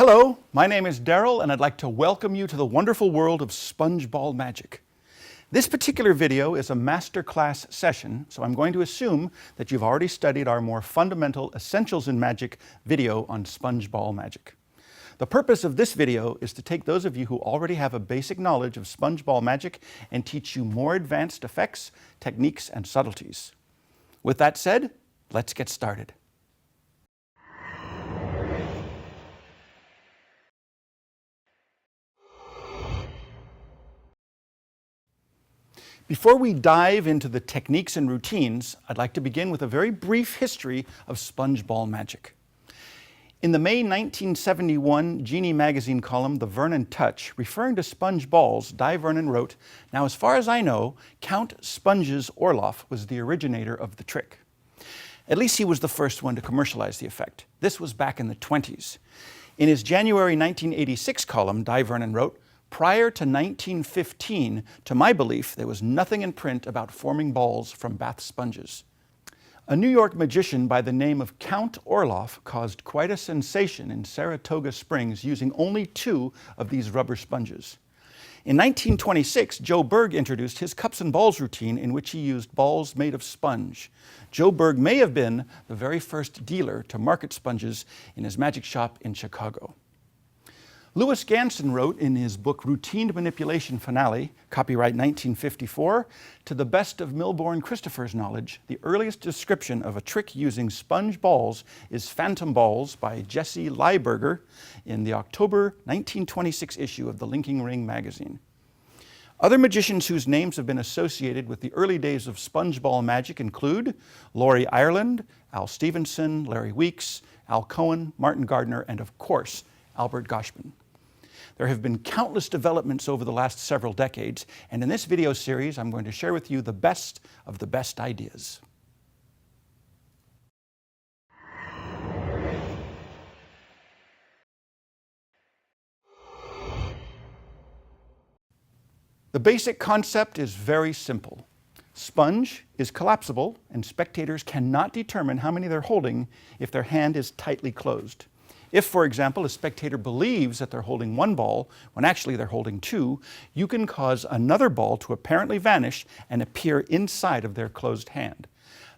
Hello, my name is Daryl and I'd like to welcome you to the wonderful world of sponge ball magic. This particular video is a masterclass session, so I'm going to assume that you've already studied our more fundamental Essentials in Magic video on sponge ball magic. The purpose of this video is to take those of you who already have a basic knowledge of sponge ball magic and teach you more advanced effects, techniques, and subtleties. With that said, let's get started. Before we dive into the techniques and routines, I'd like to begin with a very brief history of sponge ball magic. In the May 1971 Genie magazine column, The Vernon Touch, referring to sponge balls, Di Vernon wrote, "Now as far as I know, Count Sponges Orloff was the originator of the trick. At least he was the first one to commercialize the effect. This was back in the 20s. In his January 1986 column, Di Vernon wrote, "Prior to 1915, to my belief, there was nothing in print about forming balls from bath sponges." A New York magician by the name of Count Orloff caused quite a sensation in Saratoga Springs using only 2 of these rubber sponges. In 1926, Joe Berg introduced his cups and balls routine in which he used balls made of sponge. Joe Berg may have been the very first dealer to market sponges in his magic shop in Chicago. Louis Ganson wrote in his book Routine Manipulation Finale, copyright 1954, "To the best of Milbourne Christopher's knowledge, the earliest description of a trick using sponge balls is Phantom Balls by Jesse Lieberger in the October 1926 issue of the Linking Ring magazine." Other magicians whose names have been associated with the early days of sponge ball magic include Laurie Ireland, Al Stevenson, Larry Weeks, Al Cohen, Martin Gardner, and of course, Albert Goshman. There have been countless developments over the last several decades, and in this video series, I'm going to share with you the best of the best ideas. The basic concept is very simple. Sponge is collapsible, and spectators cannot determine how many they're holding if their hand is tightly closed. If, for example, a spectator believes that they're holding 1 ball when actually they're holding 2, you can cause another ball to apparently vanish and appear inside of their closed hand.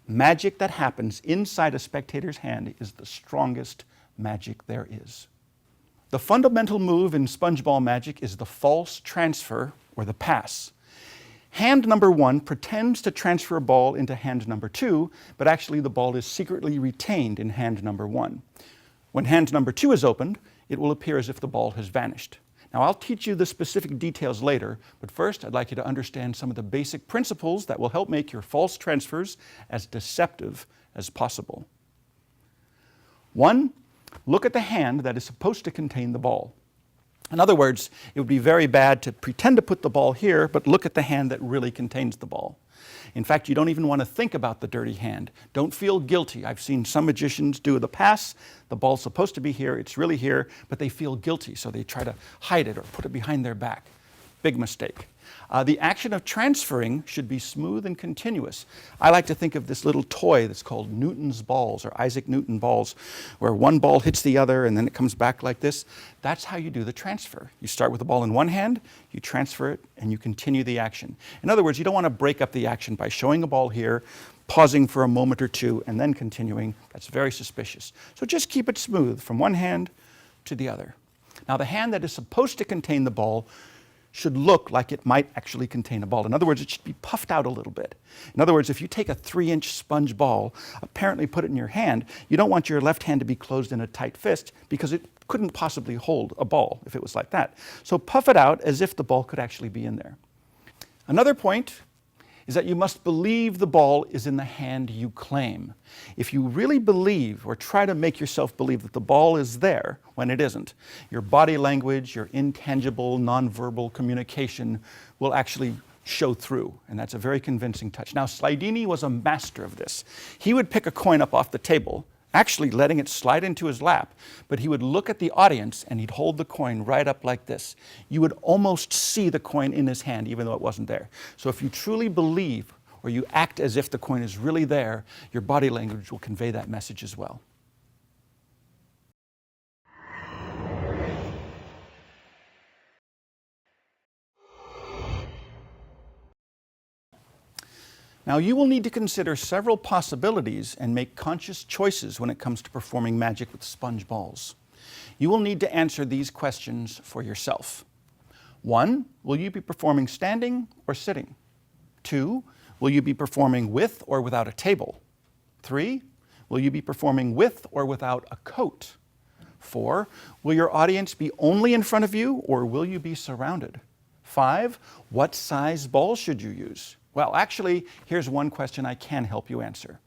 Magic that happens inside a spectator's hand is the strongest magic there is. The fundamental move in sponge ball magic is the false transfer, or the pass. Hand number 1 pretends to transfer a ball into hand number 2, but actually the ball is secretly retained in hand number 1. When hand number 2 is opened, it will appear as if the ball has vanished. Now, I'll teach you the specific details later, but first I'd like you to understand some of the basic principles that will help make your false transfers as deceptive as possible. 1, look at the hand that is supposed to contain the ball. In other words, it would be very bad to pretend to put the ball here, but look at the hand that really contains the ball. In fact, you don't even want to think about the dirty hand. Don't feel guilty. I've seen some magicians do the pass. The ball's supposed to be here, it's really here, but they feel guilty, so they try to hide it or put it behind their back. Big mistake. The action of transferring should be smooth and continuous. I like to think of this little toy that's called Newton's balls, or Isaac Newton balls, where one ball hits the other and then it comes back like this. That's how you do the transfer. You start with the ball in one hand, you transfer it, and you continue the action. In other words, you don't want to break up the action by showing a ball here, pausing for a moment or two, and then continuing. That's very suspicious. So just keep it smooth from one hand to the other. Now, the hand that is supposed to contain the ball should look like it might actually contain a ball. In other words, it should be puffed out a little bit. In other words, if you take a 3-inch sponge ball, apparently put it in your hand, you don't want your left hand to be closed in a tight fist because it couldn't possibly hold a ball if it was like that. So puff it out as if the ball could actually be in there. Another point is that you must believe the ball is in the hand you claim. If you really believe or try to make yourself believe that the ball is there when it isn't, your body language, your intangible, nonverbal communication will actually show through, and that's a very convincing touch. Now, Slidini was a master of this. He would pick a coin up off the table, actually letting it slide into his lap, but he would look at the audience and he'd hold the coin right up like this. You would almost see the coin in his hand even though it wasn't there. So if you truly believe or you act as if the coin is really there, your body language will convey that message as well. Now, you will need to consider several possibilities and make conscious choices when it comes to performing magic with sponge balls. You will need to answer these questions for yourself. 1, will you be performing standing or sitting? 2, will you be performing with or without a table? 3, will you be performing with or without a coat? 4, will your audience be only in front of you or will you be surrounded? 5, what size ball should you use? Well, actually, here's one question I can help you answer.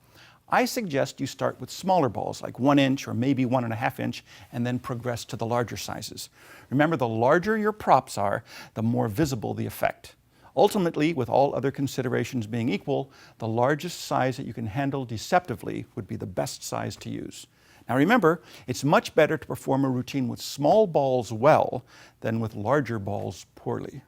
I suggest you start with smaller balls, like 1 inch or maybe 1.5 inch, and then progress to the larger sizes. Remember, the larger your props are, the more visible the effect. Ultimately, with all other considerations being equal, the largest size that you can handle deceptively would be the best size to use. Now remember, it's much better to perform a routine with small balls well than with larger balls poorly.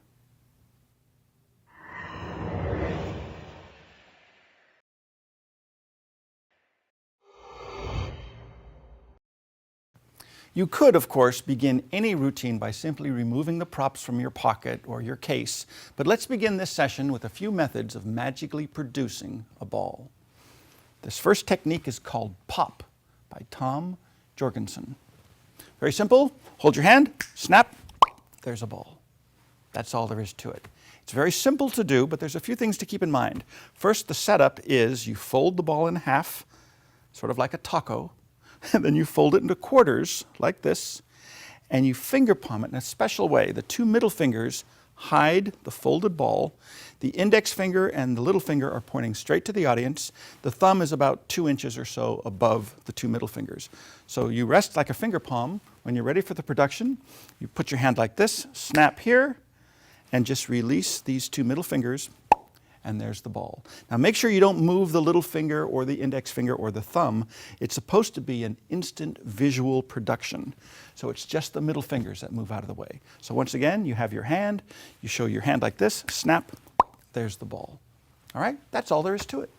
You could, of course, begin any routine by simply removing the props from your pocket or your case, but let's begin this session with a few methods of magically producing a ball. This first technique is called Pop by Tom Jorgensen. Very simple. Hold your hand, snap, there's a ball. That's all there is to it. It's very simple to do, but there's a few things to keep in mind. First, the setup is you fold the ball in half, sort of like a taco, and then you fold it into quarters like this, and you finger palm it in a special way. The 2 middle fingers hide the folded ball. The index finger and the little finger are pointing straight to the audience. The thumb is about 2 inches or so above the 2 middle fingers. So you rest like a finger palm. When you're ready for the production, you put your hand like this, snap here, and just release these 2 middle fingers, and there's the ball. Now make sure you don't move the little finger or the index finger or the thumb. It's supposed to be an instant visual production. So it's just the middle fingers that move out of the way. So once again, you have your hand, you show your hand like this, snap, there's the ball. All right, that's all there is to it.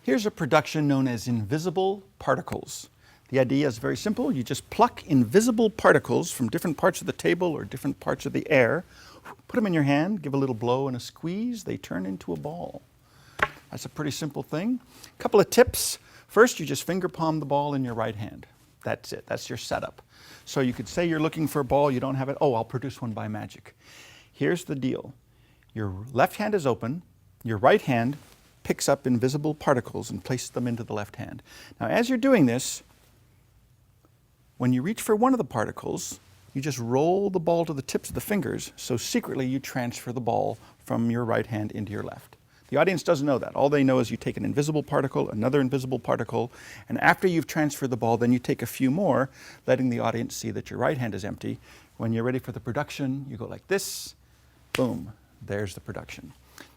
Here's a production known as invisible particles. The idea is very simple. You just pluck invisible particles from different parts of the table or different parts of the air, put them in your hand, give a little blow and a squeeze, they turn into a ball. That's a pretty simple thing. A couple of tips. First, you just finger palm the ball in your right hand. That's it. That's your setup. So you could say you're looking for a ball, you don't have it. Oh, I'll produce one by magic. Here's the deal. Your left hand is open, your right hand picks up invisible particles and places them into the left hand. Now, as you're doing this, when you reach for one of the particles, you just roll the ball to the tips of the fingers, so secretly you transfer the ball from your right hand into your left. The audience doesn't know that. All they know is you take an invisible particle, another invisible particle, and after you've transferred the ball, then you take a few more, letting the audience see that your right hand is empty. When you're ready for the production, you go like this, boom, there's the production.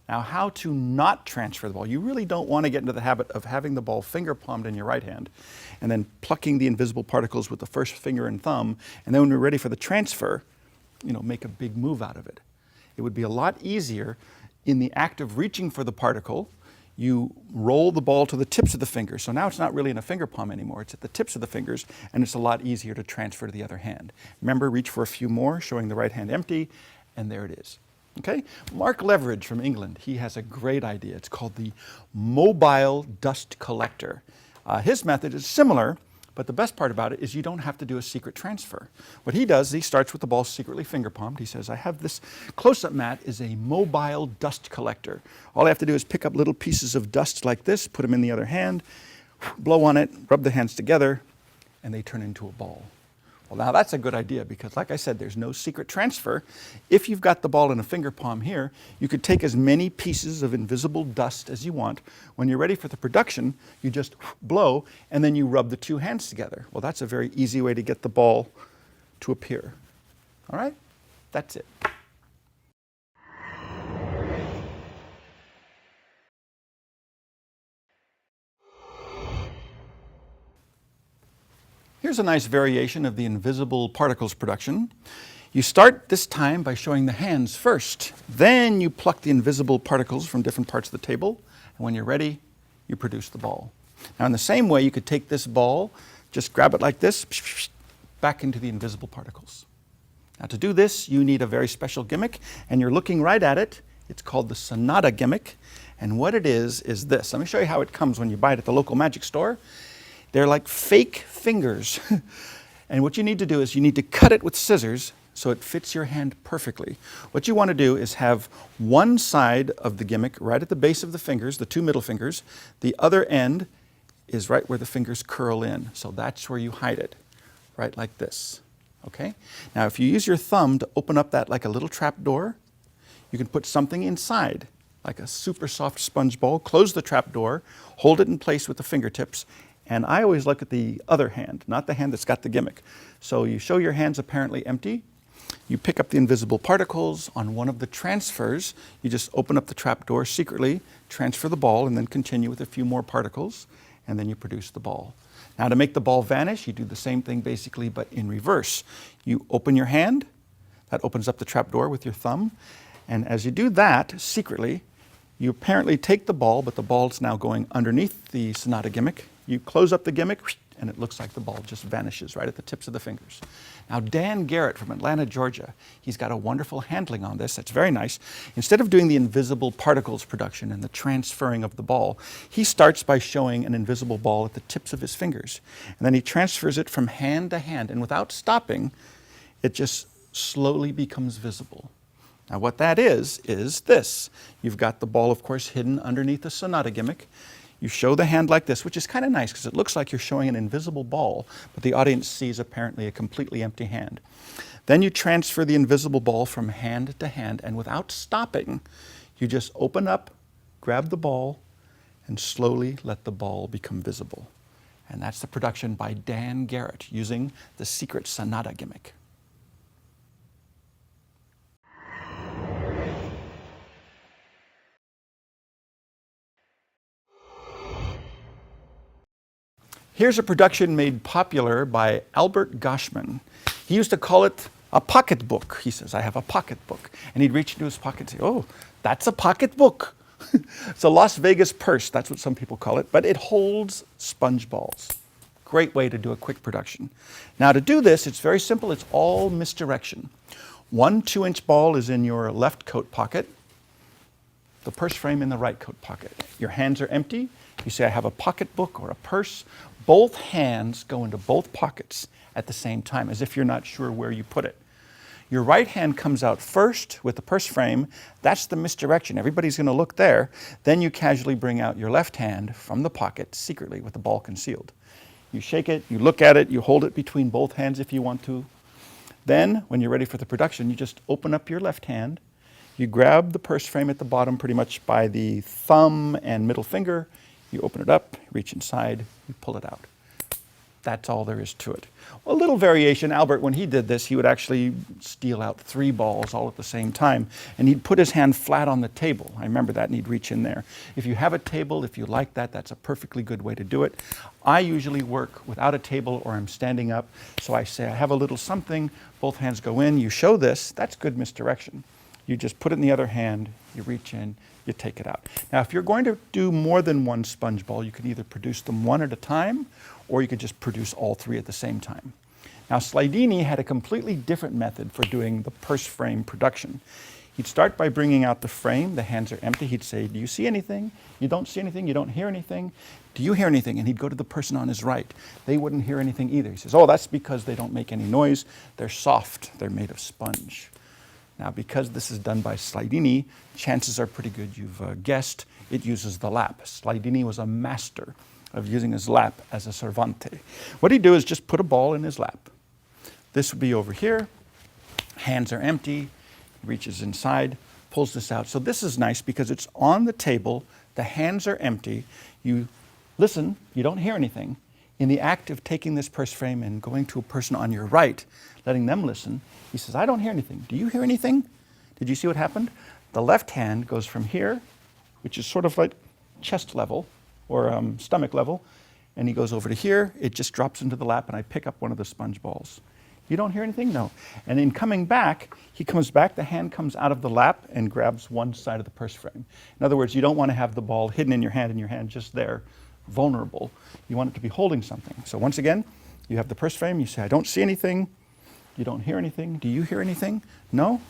Now, how to not transfer the ball. You really don't want to get into the habit of having the ball finger palmed in your right hand and then plucking the invisible particles with the first finger and thumb, and then when you're ready for the transfer, make a big move out of it. It would be a lot easier in the act of reaching for the particle. You roll the ball to the tips of the fingers. So now it's not really in a finger palm anymore. It's at the tips of the fingers, and it's a lot easier to transfer to the other hand. Remember, reach for a few more, showing the right hand empty, and there it is. Okay? Mark Leveridge from England, he has a great idea. It's called the mobile dust collector. His method is similar, but the best part about it is you don't have to do a secret transfer. What he does, he starts with the ball secretly finger palmed. He says, I have this close-up mat is a mobile dust collector. All I have to do is pick up little pieces of dust like this, put them in the other hand, blow on it, rub the hands together, and they turn into a ball. Well, now that's a good idea because, like I said, there's no secret transfer. If you've got the ball in a finger palm here, you could take as many pieces of invisible dust as you want. When you're ready for the production, you just blow, and then you rub the 2 hands together. Well, that's a very easy way to get the ball to appear. All right? That's it. Here's a nice variation of the invisible particles production. You start this time by showing the hands first. Then you pluck the invisible particles from different parts of the table. And when you're ready, you produce the ball. Now, in the same way, you could take this ball, Just grab it like this, back into the invisible particles. Now to do this, you need a very special gimmick, and you're looking right at it. It's called the Sonata gimmick, and what it is this. Let me show you how it comes when you buy it at the local magic store. They're like fake fingers. And what you need to do is you need to cut it with scissors so it fits your hand perfectly. What you want to do is have one side of the gimmick right at the base of the fingers, the two middle fingers. The other end is right where the fingers curl in. So that's where you hide it, right like this. Okay? Now if you use your thumb to open up that like a little trap door, you can put something inside, like a super soft sponge ball, close the trap door, hold it in place with the fingertips, and I always look at the other hand, not the hand that's got the gimmick. So you show your hands apparently empty. You pick up the invisible particles. On one of the transfers, you just open up the trap door secretly, transfer the ball, and then continue with a few more particles, and then you produce the ball. Now to make the ball vanish, you do the same thing basically, but in reverse. You open your hand, that opens up the trap door with your thumb, and as you do that secretly, you apparently take the ball, but the ball's now going underneath the Sonata gimmick. You close up the gimmick, and it looks like the ball just vanishes right at the tips of the fingers. Now, Dan Garrett from Atlanta, Georgia, he's got a wonderful handling on this. That's very nice. Instead of doing the invisible particles production and the transferring of the ball, he starts by showing an invisible ball at the tips of his fingers. And then he transfers it from hand to hand, and without stopping, it just slowly becomes visible. Now, what that is this. You've got the ball, of course, hidden underneath the Sonata gimmick. You show the hand like this, which is kind of nice because it looks like you're showing an invisible ball, but the audience sees apparently a completely empty hand. Then you transfer the invisible ball from hand to hand, and without stopping, you just open up, grab the ball, and slowly let the ball become visible. And that's the production by Dan Garrett using the secret Sonata gimmick. Here's a production made popular by Albert Goshman. He used to call it a pocketbook. He says, I have a pocketbook. And he'd reach into his pocket and say, oh, that's a pocketbook. It's a Las Vegas purse, that's what some people call it, but it holds sponge balls. Great way to do a quick production. Now to do this, it's very simple. It's all misdirection. One 2-inch ball is in your left coat pocket, the purse frame in the right coat pocket. Your hands are empty. You say, I have a pocketbook or a purse. Both hands go into both pockets at the same time, as if you're not sure where you put it. Your right hand comes out first with the purse frame. That's the misdirection. Everybody's going to look there. Then you casually bring out your left hand from the pocket secretly with the ball concealed. You shake it, you look at it, you hold it between both hands if you want to. Then, when you're ready for the production, you just open up your left hand. You grab the purse frame at the bottom pretty much by the thumb and middle finger. You open it up, reach inside, you pull it out. That's all there is to it. Well, a little variation. Albert, when he did this, he would actually steal out 3 balls all at the same time, and he'd put his hand flat on the table. I remember that, and he'd reach in there. If you have a table, if you like that, that's a perfectly good way to do it. I usually work without a table or I'm standing up, so I say I have a little something, both hands go in, you show this, that's good misdirection. You just put it in the other hand, you reach in, you take it out. Now, if you're going to do more than one sponge ball, you can either produce them one at a time, or you could just produce all 3 at the same time. Now, Slidini had a completely different method for doing the purse frame production. He'd start by bringing out the frame, the hands are empty. He'd say, do you see anything? You don't see anything, you don't hear anything. Do you hear anything? And he'd go to the person on his right. They wouldn't hear anything either. He says, oh, that's because they don't make any noise. They're soft, they're made of sponge. Now, because this is done by Slidini, chances are pretty good you've guessed it uses the lap. Slidini was a master of using his lap as a servante. What he'd do is just put a ball in his lap. This would be over here. Hands are empty. He reaches inside, pulls this out. So this is nice because it's on the table. The hands are empty. You listen. You don't hear anything. In the act of taking this purse frame and going to a person on your right, letting them listen, he says, I don't hear anything. Do you hear anything? Did you see what happened? The left hand goes from here, which is sort of like chest level or stomach level, and he goes over to here. It just drops into the lap, and I pick up one of the sponge balls. You don't hear anything? No. And in coming back, he comes back, the hand comes out of the lap and grabs one side of the purse frame. In other words, you don't want to have the ball hidden in your hand and your hand just there vulnerable. You want it to be holding something. So once again, you have the purse frame. You say, I don't see anything. You don't hear anything. Do you hear anything? No?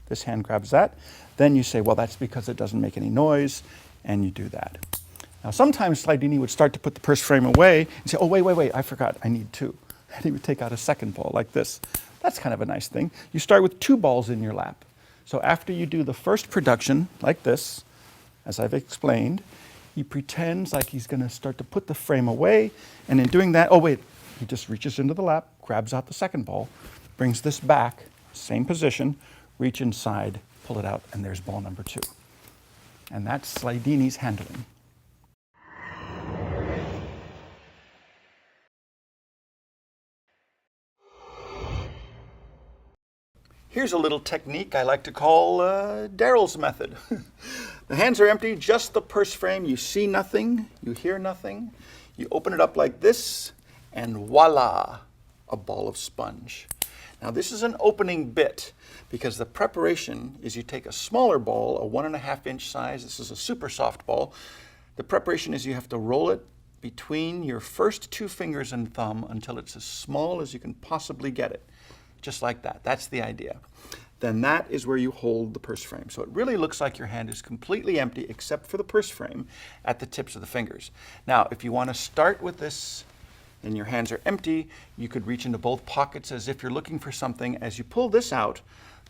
This hand grabs that. Then you say, well, that's because it doesn't make any noise, and you do that. Now, sometimes Slidini would start to put the purse frame away and say, oh, wait, I forgot, I need two. And he would take out a second ball like this. That's kind of a nice thing. You start with two balls in your lap. So after you do the first production, like this, as I've explained, he pretends like he's going to start to put the frame away, and in doing that, oh wait, he just reaches into the lap, grabs out the second ball, brings this back, same position, reach inside, pull it out, and there's ball number 2. And that's Slidini's handling. Here's a little technique I like to call Daryl's method. The hands are empty, just the purse frame. You see nothing, you hear nothing. You open it up like this, and voila, a ball of sponge. Now this is an opening bit because the preparation is you take a smaller ball, a 1.5-inch size. This is a super soft ball. The preparation is you have to roll it between your first 2 fingers and thumb until it's as small as you can possibly get it. Just like that. That's the idea. Then that is where you hold the purse frame. So it really looks like your hand is completely empty except for the purse frame at the tips of the fingers. Now, if you want to start with this and your hands are empty, you could reach into both pockets as if you're looking for something. As you pull this out,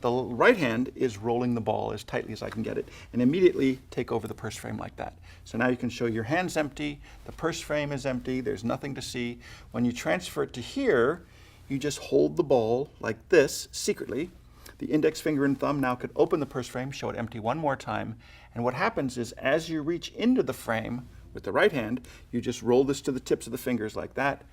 the right hand is rolling the ball as tightly as I can get it, and immediately take over the purse frame like that. So now you can show your hand's empty, the purse frame is empty, there's nothing to see. When you transfer it to here, you just hold the ball like this secretly. The index finger and thumb now could open the purse frame, show it empty one more time. And what happens is as you reach into the frame with the right hand, you just roll this to the tips of the fingers like that,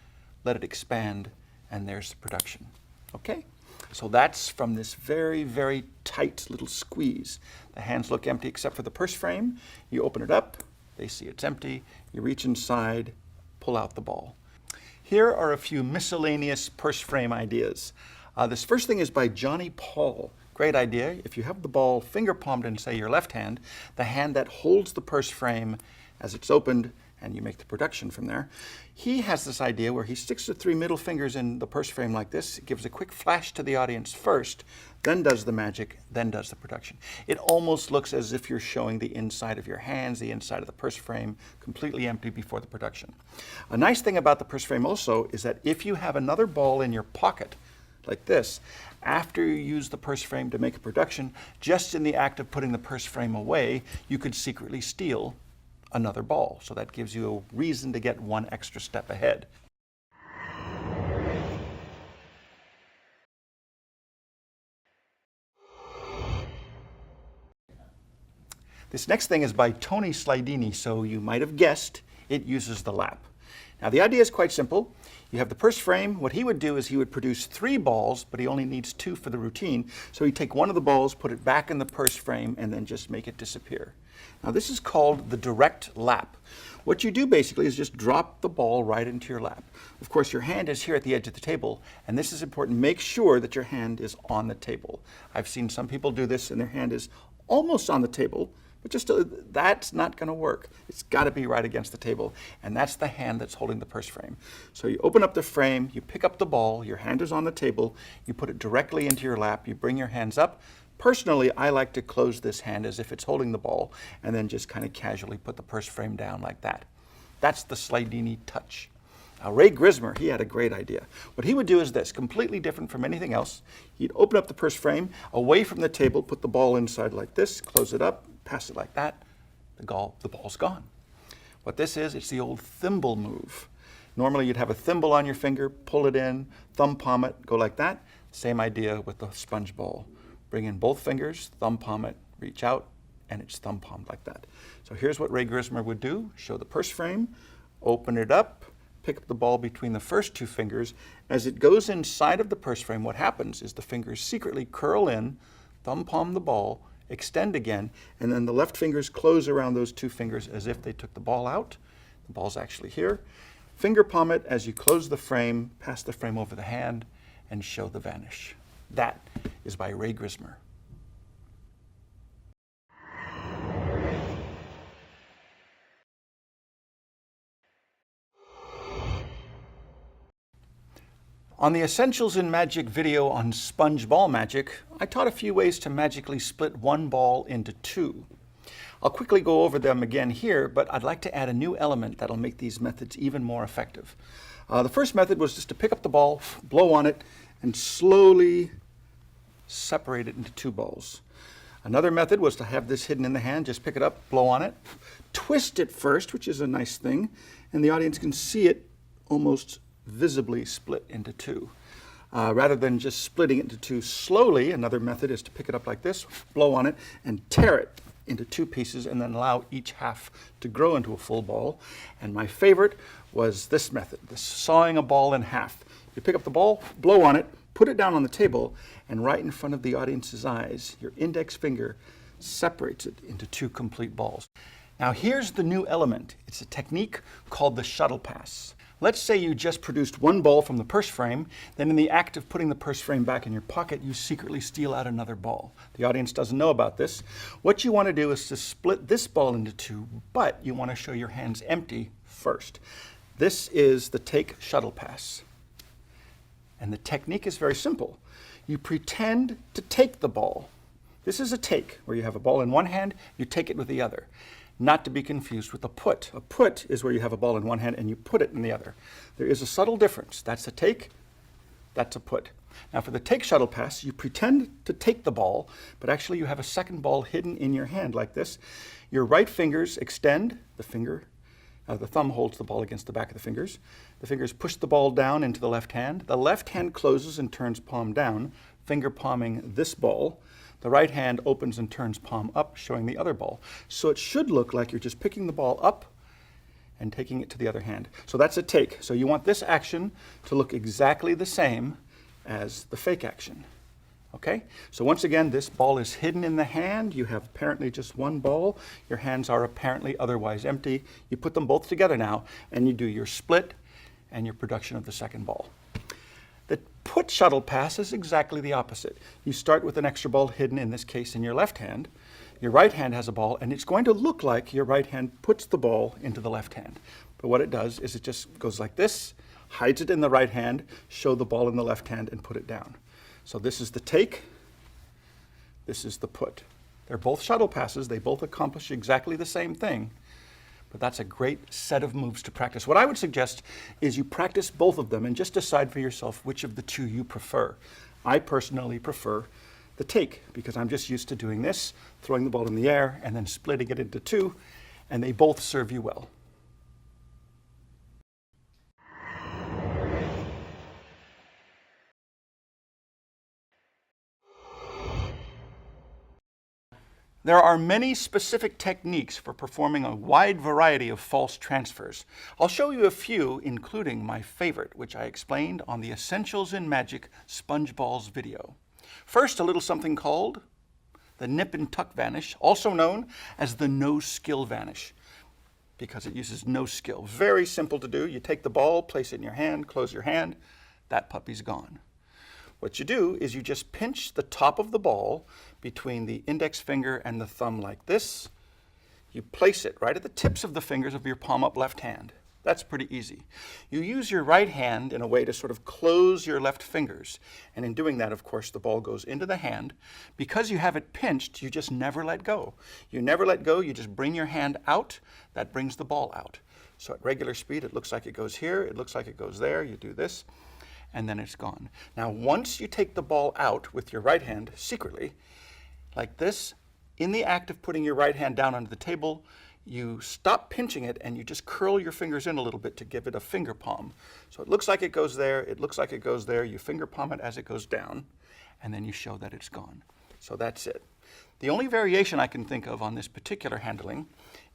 let it expand, and there's the production. Okay? So that's from this very, very tight little squeeze. The hands look empty except for the purse frame. You open it up, they see it's empty. You reach inside, pull out the ball. Here are a few miscellaneous purse frame ideas. This first thing is by Johnny Paul. Great idea. If you have the ball finger palmed in, say, your left hand, the hand that holds the purse frame as it's opened, and you make the production from there. He has this idea where he sticks the 3 middle fingers in the purse frame like this, gives a quick flash to the audience first, then does the magic, then does the production. It almost looks as if you're showing the inside of your hands, the inside of the purse frame, completely empty before the production. A nice thing about the purse frame also is that if you have another ball in your pocket, like this, after you use the purse frame to make a production, just in the act of putting the purse frame away, you could secretly steal another ball. So that gives you a reason to get one extra step ahead. This next thing is by Tony Slidini, so you might have guessed it uses the lap. Now the idea is quite simple. You have the purse frame. What he would do is he would produce 3 balls, but he only needs 2 for the routine. So he'd take one of the balls, put it back in the purse frame, and then just make it disappear. Now this is called the direct lap. What you do basically is just drop the ball right into your lap. Of course, your hand is here at the edge of the table, and this is important. Make sure that your hand is on the table. I've seen some people do this and their hand is almost on the table, but just that's not going to work. It's got to be right against the table, and that's the hand that's holding the purse frame. So you open up the frame, you pick up the ball, your hand is on the table, you put it directly into your lap, you bring your hands up. Personally, I like to close this hand as if it's holding the ball, and then just kind of casually put the purse frame down like that. That's the Slidini touch. Now, Ray Grismer, he had a great idea. What he would do is this, completely different from anything else. He'd open up the purse frame, away from the table, put the ball inside like this, close it up, pass it like that, the ball's gone. What this is, it's the old thimble move. Normally you'd have a thimble on your finger, pull it in, thumb palm it, go like that. Same idea with the sponge ball. Bring in both fingers, thumb palm it, reach out, and it's thumb palmed like that. So here's what Ray Grismer would do. Show the purse frame, open it up, pick up the ball between the first 2 fingers. As it goes inside of the purse frame, what happens is the fingers secretly curl in, thumb palm the ball, extend again, and then the left fingers close around those 2 fingers as if they took the ball out. The ball's actually here. Finger palm it as you close the frame, pass the frame over the hand, and show the vanish. That is by Ray Grismer. On the Essentials in Magic video on sponge ball magic, I taught a few ways to magically split one ball into two. I'll quickly go over them again here, but I'd like to add a new element that'll make these methods even more effective. The first method was just to pick up the ball, blow on it, and slowly separate it into two balls. Another method was to have this hidden in the hand, just pick it up, blow on it, twist it first, which is a nice thing, and the audience can see it almost visibly split into two. Rather than just splitting it into two slowly, another method is to pick it up like this, blow on it, and tear it into two pieces, and then allow each half to grow into a full ball. And my favorite was this method, the sawing a ball in half. You pick up the ball, blow on it, put it down on the table, and right in front of the audience's eyes, your index finger separates it into two complete balls. Now here's the new element. It's a technique called the shuttle pass. Let's say you just produced one ball from the purse frame, then in the act of putting the purse frame back in your pocket, you secretly steal out another ball. The audience doesn't know about this. What you want to do is to split this ball into two, but you want to show your hands empty first. This is the take shuttle pass. And the technique is very simple. You pretend to take the ball. This is a take, where you have a ball in one hand, you take it with the other. Not to be confused with a put. A put is where you have a ball in one hand and you put it in the other. There is a subtle difference. That's a take, that's a put. Now for the take shuttle pass, you pretend to take the ball, but actually you have a second ball hidden in your hand like this. Your right fingers extend, the thumb holds the ball against the back of the fingers. The fingers push the ball down into the left hand. The left hand closes and turns palm down, finger palming this ball. The right hand opens and turns palm up, showing the other ball. So it should look like you're just picking the ball up and taking it to the other hand. So that's a take. So you want this action to look exactly the same as the fake action. Okay? So once again, this ball is hidden in the hand. You have apparently just one ball. Your hands are apparently otherwise empty. You put them both together now, and you do your split and your production of the second ball. The put shuttle pass is exactly the opposite. You start with an extra ball hidden, in this case, in your left hand. Your right hand has a ball, and it's going to look like your right hand puts the ball into the left hand. But what it does is it just goes like this, hides it in the right hand, show the ball in the left hand, and put it down. So this is the take, this is the put. They're both shuttle passes. They both accomplish exactly the same thing. But that's a great set of moves to practice. What I would suggest is you practice both of them and just decide for yourself which of the two you prefer. I personally prefer the take because I'm just used to doing this, throwing the ball in the air and then splitting it into two, and they both serve you well. There are many specific techniques for performing a wide variety of false transfers. I'll show you a few, including my favorite, which I explained on the Essentials in Magic Sponge Balls video. First, a little something called the nip and tuck vanish, also known as the no skill vanish, because it uses no skill. Very simple to do. You take the ball, place it in your hand, close your hand, that puppy's gone. What you do is you just pinch the top of the ball between the index finger and the thumb like this. You place it right at the tips of the fingers of your palm up left hand. That's pretty easy. You use your right hand in a way to sort of close your left fingers. And in doing that, of course, the ball goes into the hand. Because you have it pinched, you just never let go. You never let go, you just bring your hand out. That brings the ball out. So at regular speed, it looks like it goes here, it looks like it goes there. You do this, and then it's gone. Now, once you take the ball out with your right hand secretly, like this, in the act of putting your right hand down onto the table, you stop pinching it and you just curl your fingers in a little bit to give it a finger palm. So it looks like it goes there, it looks like it goes there, you finger palm it as it goes down, and then you show that it's gone. So that's it. The only variation I can think of on this particular handling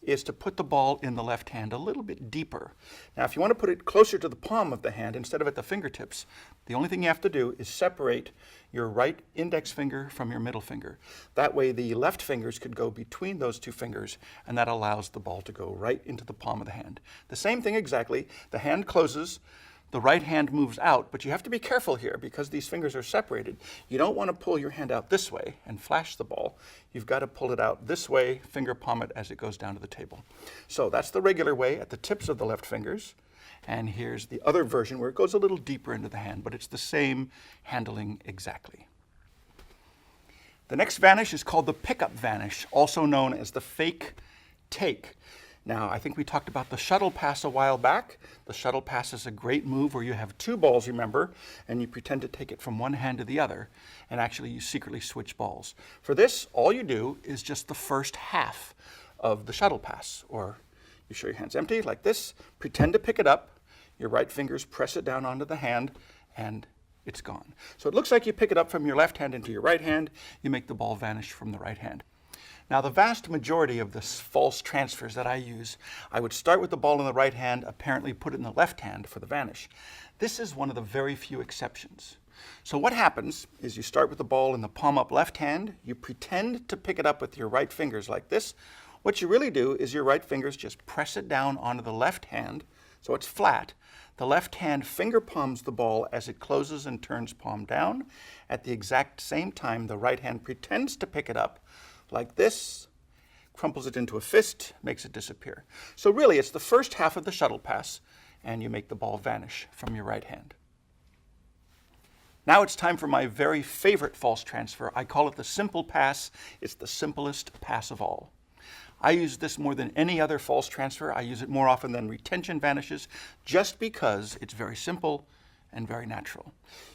is to put the ball in the left hand a little bit deeper. Now, if you want to put it closer to the palm of the hand instead of at the fingertips, the only thing you have to do is separate your right index finger from your middle finger. That way the left fingers could go between those two fingers, and that allows the ball to go right into the palm of the hand. The same thing exactly. The hand closes, the right hand moves out, but you have to be careful here because these fingers are separated. You don't want to pull your hand out this way and flash the ball. You've got to pull it out this way, finger palm it as it goes down to the table. So that's the regular way at the tips of the left fingers. And here's the other version where it goes a little deeper into the hand, but it's the same handling exactly. The next vanish is called the pickup vanish, also known as the fake take. Now, I think we talked about the shuttle pass a while back. The shuttle pass is a great move where you have two balls, remember, and you pretend to take it from one hand to the other, and actually you secretly switch balls. For this, all you do is just the first half of the shuttle pass, or you show your hands empty like this, pretend to pick it up, your right fingers press it down onto the hand, and it's gone. So it looks like you pick it up from your left hand into your right hand, you make the ball vanish from the right hand. Now, the vast majority of the false transfers that I use, I would start with the ball in the right hand, apparently put it in the left hand for the vanish. This is one of the very few exceptions. So what happens is you start with the ball in the palm up left hand, you pretend to pick it up with your right fingers like this. What you really do is your right fingers just press it down onto the left hand, so it's flat. The left hand finger palms the ball as it closes and turns palm down. At the exact same time, the right hand pretends to pick it up like this, crumples it into a fist, makes it disappear. So really, it's the first half of the shuttle pass, and you make the ball vanish from your right hand. Now it's time for my very favorite false transfer. I call it the simple pass. It's the simplest pass of all. I use this more than any other false transfer. I use it more often than retention vanishes, just because it's very simple and very natural.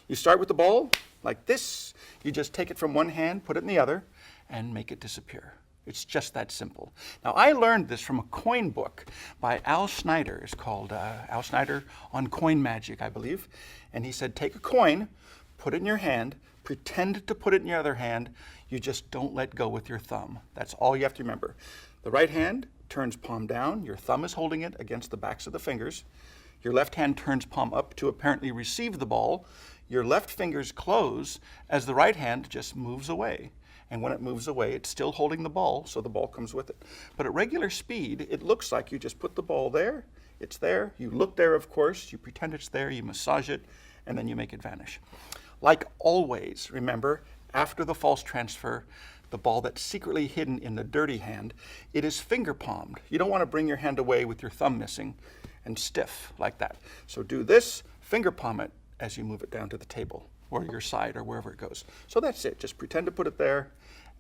You start with the ball like this. You just take it from one hand, put it in the other, and make it disappear. It's just that simple. Now, I learned this from a coin book by Al Schneider. It's called Al Schneider on Coin Magic, I believe. And he said, take a coin, put it in your hand, pretend to put it in your other hand. You just don't let go with your thumb. That's all you have to remember. The right hand turns palm down. Your thumb is holding it against the backs of the fingers. Your left hand turns palm up to apparently receive the ball. Your left fingers close as the right hand just moves away. And when it moves away, it's still holding the ball, so the ball comes with it. But at regular speed, it looks like you just put the ball there, it's there, you look there, of course, you pretend it's there, you massage it, and then you make it vanish. Like always, remember, after the false transfer, the ball that's secretly hidden in the dirty hand, it is finger palmed. You don't want to bring your hand away with your thumb missing and stiff like that. So do this, finger palm it as you move it down to the table, or your side, or wherever it goes. So that's it. Just pretend to put it there,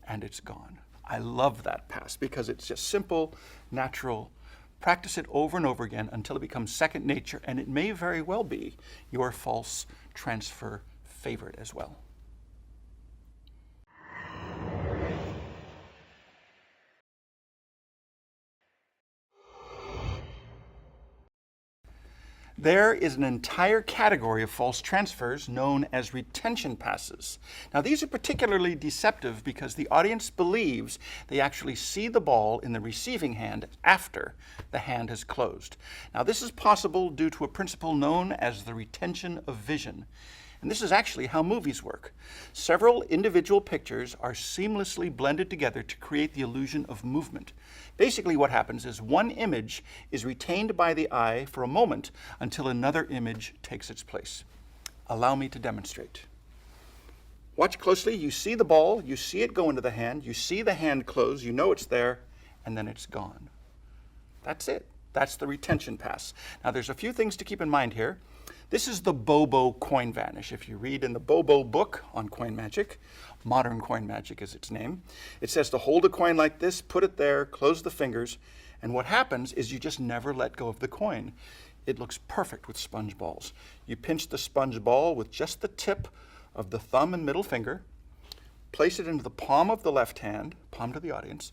and it's gone. I love that pass because it's just simple, natural. Practice it over and over again until it becomes second nature, and it may very well be your false transfer favorite as well. There is an entire category of false transfers known as retention passes. Now, these are particularly deceptive because the audience believes they actually see the ball in the receiving hand after the hand has closed. Now, this is possible due to a principle known as the retention of vision. And this is actually how movies work. Several individual pictures are seamlessly blended together to create the illusion of movement. Basically, what happens is one image is retained by the eye for a moment until another image takes its place. Allow me to demonstrate. Watch closely. You see the ball, you see it go into the hand, you see the hand close, you know it's there, and then it's gone. That's it. That's the retention pass. Now, there's a few things to keep in mind here. This is the Bobo coin vanish. If you read in the Bobo book on coin magic, Modern Coin Magic is its name, it says to hold a coin like this, put it there, close the fingers, and what happens is you just never let go of the coin. It looks perfect with sponge balls. You pinch the sponge ball with just the tip of the thumb and middle finger, place it into the palm of the left hand, palm to the audience.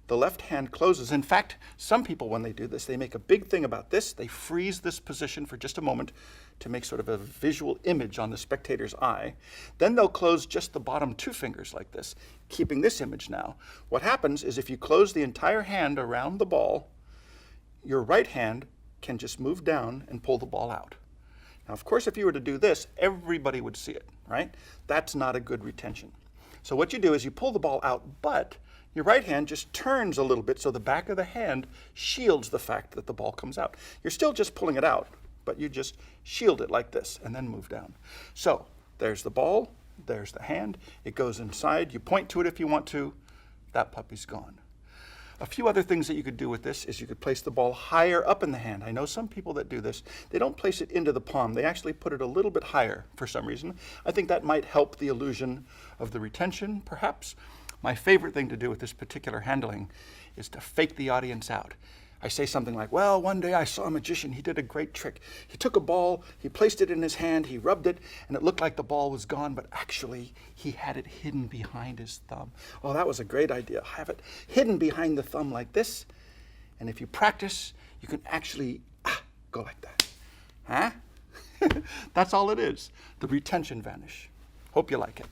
The left hand closes. In fact, some people, when they do this, they make a big thing about this. They freeze this position for just a moment to make sort of a visual image on the spectator's eye. Then they'll close just the bottom two fingers like this, keeping this image now. What happens is if you close the entire hand around the ball, your right hand can just move down and pull the ball out. Now, of course, if you were to do this, everybody would see it, right? That's not a good retention. So what you do is you pull the ball out, but your right hand just turns a little bit so the back of the hand shields the fact that the ball comes out. You're still just pulling it out, but you just shield it like this and then move down. So there's the ball, there's the hand, it goes inside, you point to it if you want to, that puppy's gone. A few other things that you could do with this is you could place the ball higher up in the hand. I know some people that do this. They don't place it into the palm. They actually put it a little bit higher for some reason. I think that might help the illusion of the retention, perhaps. My favorite thing to do with this particular handling is to fake the audience out. I say something like, well, one day I saw a magician, he did a great trick. He took a ball, he placed it in his hand, he rubbed it, and it looked like the ball was gone, but actually he had it hidden behind his thumb. Oh, that was a great idea. Have it hidden behind the thumb like this, and if you practice, you can actually go like that. Huh? That's all it is. The retention vanish. Hope you like it.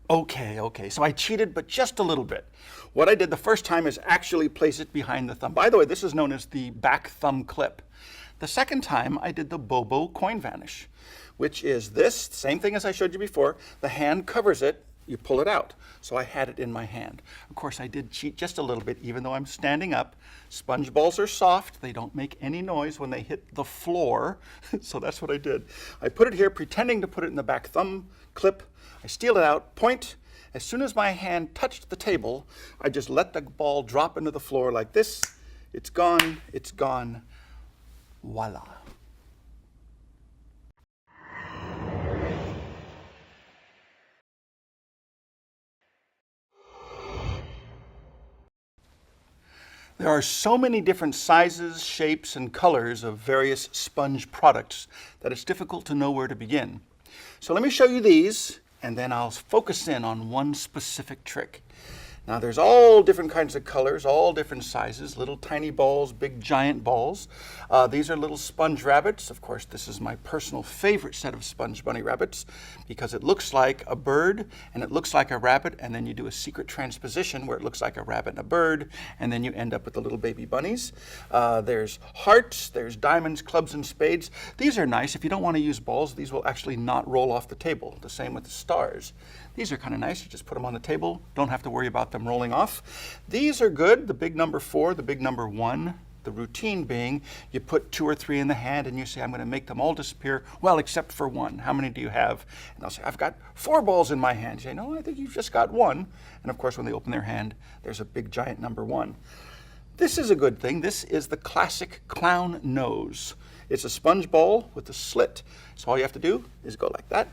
Okay, so I cheated, but just a little bit. What I did the first time is actually place it behind the thumb. By the way, this is known as the back thumb clip. The second time, I did the Bobo coin vanish, which is this, same thing as I showed you before. The hand covers it, you pull it out. So I had it in my hand. Of course, I did cheat just a little bit, even though I'm standing up. Sponge balls are soft. They don't make any noise when they hit the floor. So that's what I did. I put it here, pretending to put it in the back thumb clip. I steal it out, point. As soon as my hand touched the table, I just let the ball drop into the floor like this. It's gone, it's gone. Voila. There are so many different sizes, shapes, and colors of various sponge products that it's difficult to know where to begin. So let me show you these, and then I'll focus in on one specific trick. Now there's all different kinds of colors, all different sizes, little tiny balls, big giant balls. These are little sponge rabbits. Of course, this is my personal favorite set of sponge bunny rabbits because it looks like a bird and it looks like a rabbit, and then you do a secret transposition where it looks like a rabbit and a bird, and then you end up with the little baby bunnies. There's hearts, there's diamonds, clubs, and spades. These are nice. If you don't want to use balls, these will actually not roll off the table. The same with the stars. These are kind of nice. You just put them on the table. Don't have to worry about them rolling off. These are good. The big number 4, the big number 1. The routine being you put 2 or 3 in the hand and you say, I'm going to make them all disappear. Well, except for 1. How many do you have? And they'll say, I've got 4 balls in my hand. You say, no, I think you've just got 1. And of course, when they open their hand, there's a big giant number 1. This is a good thing. This is the classic clown nose. It's a sponge ball with a slit. So all you have to do is go like that.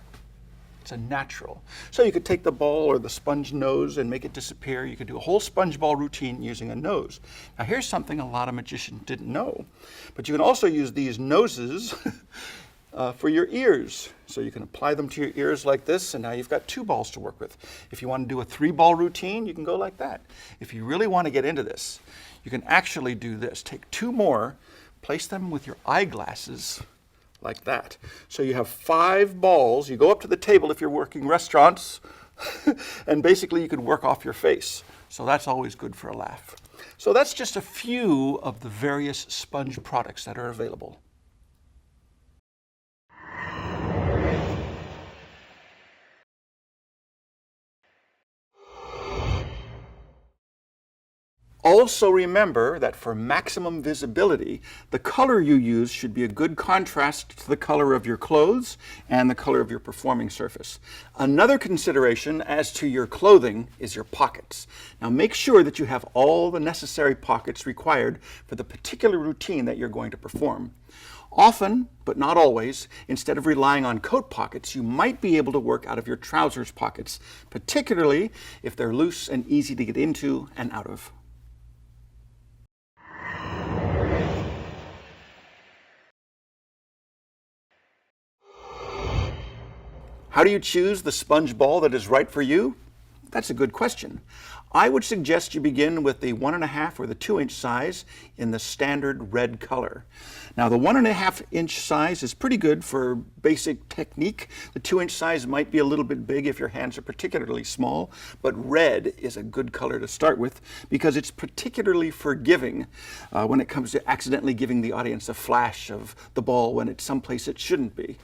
It's a natural. So you could take the ball or the sponge nose and make it disappear. You could do a whole sponge ball routine using a nose. Now here's something a lot of magicians didn't know, but you can also use these noses for your ears. So you can apply them to your ears like this, and now you've got 2 balls to work with. If you want to do a 3-ball routine, you can go like that. If you really want to get into this, you can actually do this. Take 2 more, place them with your eyeglasses like that. So you have 5 balls. You go up to the table if you're working restaurants, and basically you could work off your face. So that's always good for a laugh. So that's just a few of the various sponge products that are available. Also remember that for maximum visibility, the color you use should be a good contrast to the color of your clothes and the color of your performing surface. Another consideration as to your clothing is your pockets. Now make sure that you have all the necessary pockets required for the particular routine that you're going to perform. Often, but not always, instead of relying on coat pockets, you might be able to work out of your trousers pockets, particularly if they're loose and easy to get into and out of. How do you choose the sponge ball that is right for you? That's a good question. I would suggest you begin with the 1.5 or the 2-inch size in the standard red color. Now the 1.5-inch size is pretty good for basic technique. The 2-inch size might be a little bit big if your hands are particularly small, but red is a good color to start with because it's particularly forgiving when it comes to accidentally giving the audience a flash of the ball when it's someplace it shouldn't be.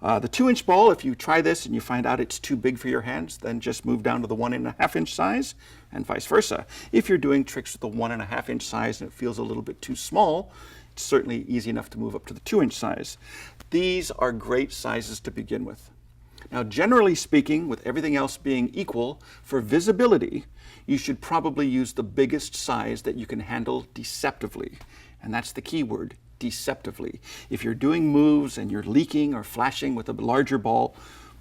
The 2-inch ball, if you try this and you find out it's too big for your hands, then just move down to the 1.5-inch size, and vice versa. If you're doing tricks with the 1.5-inch size and it feels a little bit too small, it's certainly easy enough to move up to the 2-inch size. These are great sizes to begin with. Now, generally speaking, with everything else being equal, for visibility, you should probably use the biggest size that you can handle deceptively. And that's the key word, deceptively. If you're doing moves and you're leaking or flashing with a larger ball,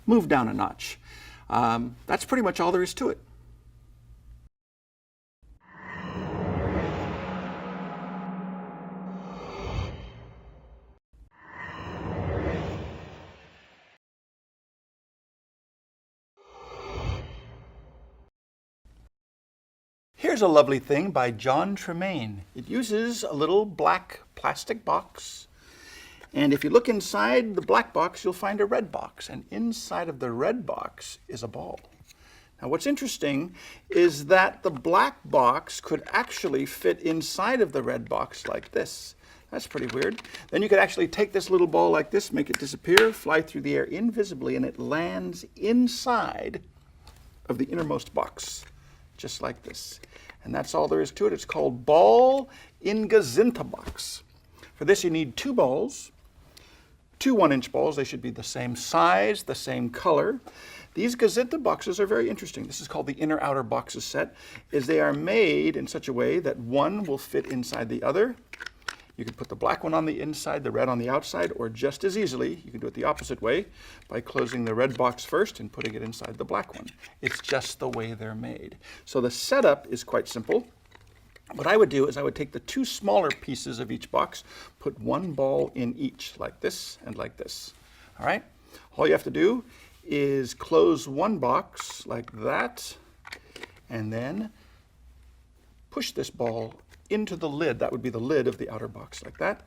move down a notch. That's pretty much all there is to it. Here's a lovely thing by John Tremaine. It uses a little black plastic box. And if you look inside the black box, you'll find a red box. And inside of the red box is a ball. Now what's interesting is that the black box could actually fit inside of the red box like this. That's pretty weird. Then you could actually take this little ball like this, make it disappear, fly through the air invisibly, and it lands inside of the innermost box, just like this. And that's all there is to it. It's called ball in Gazinta box. For this you need 2 balls, 2 1-inch balls. They should be the same size, the same color. These Gazinta boxes are very interesting. This is called the inner-outer boxes set, is they are made in such a way that one will fit inside the other. You could put the black one on the inside, the red on the outside, or just as easily, you can do it the opposite way by closing the red box first and putting it inside the black one. It's just the way they're made. So the setup is quite simple. What I would do is I would take the 2 smaller pieces of each box, put 1 ball in each, like this and like this. All right? All you have to do is close one box like that, and then push this ball into the lid. That would be the lid of the outer box, like that.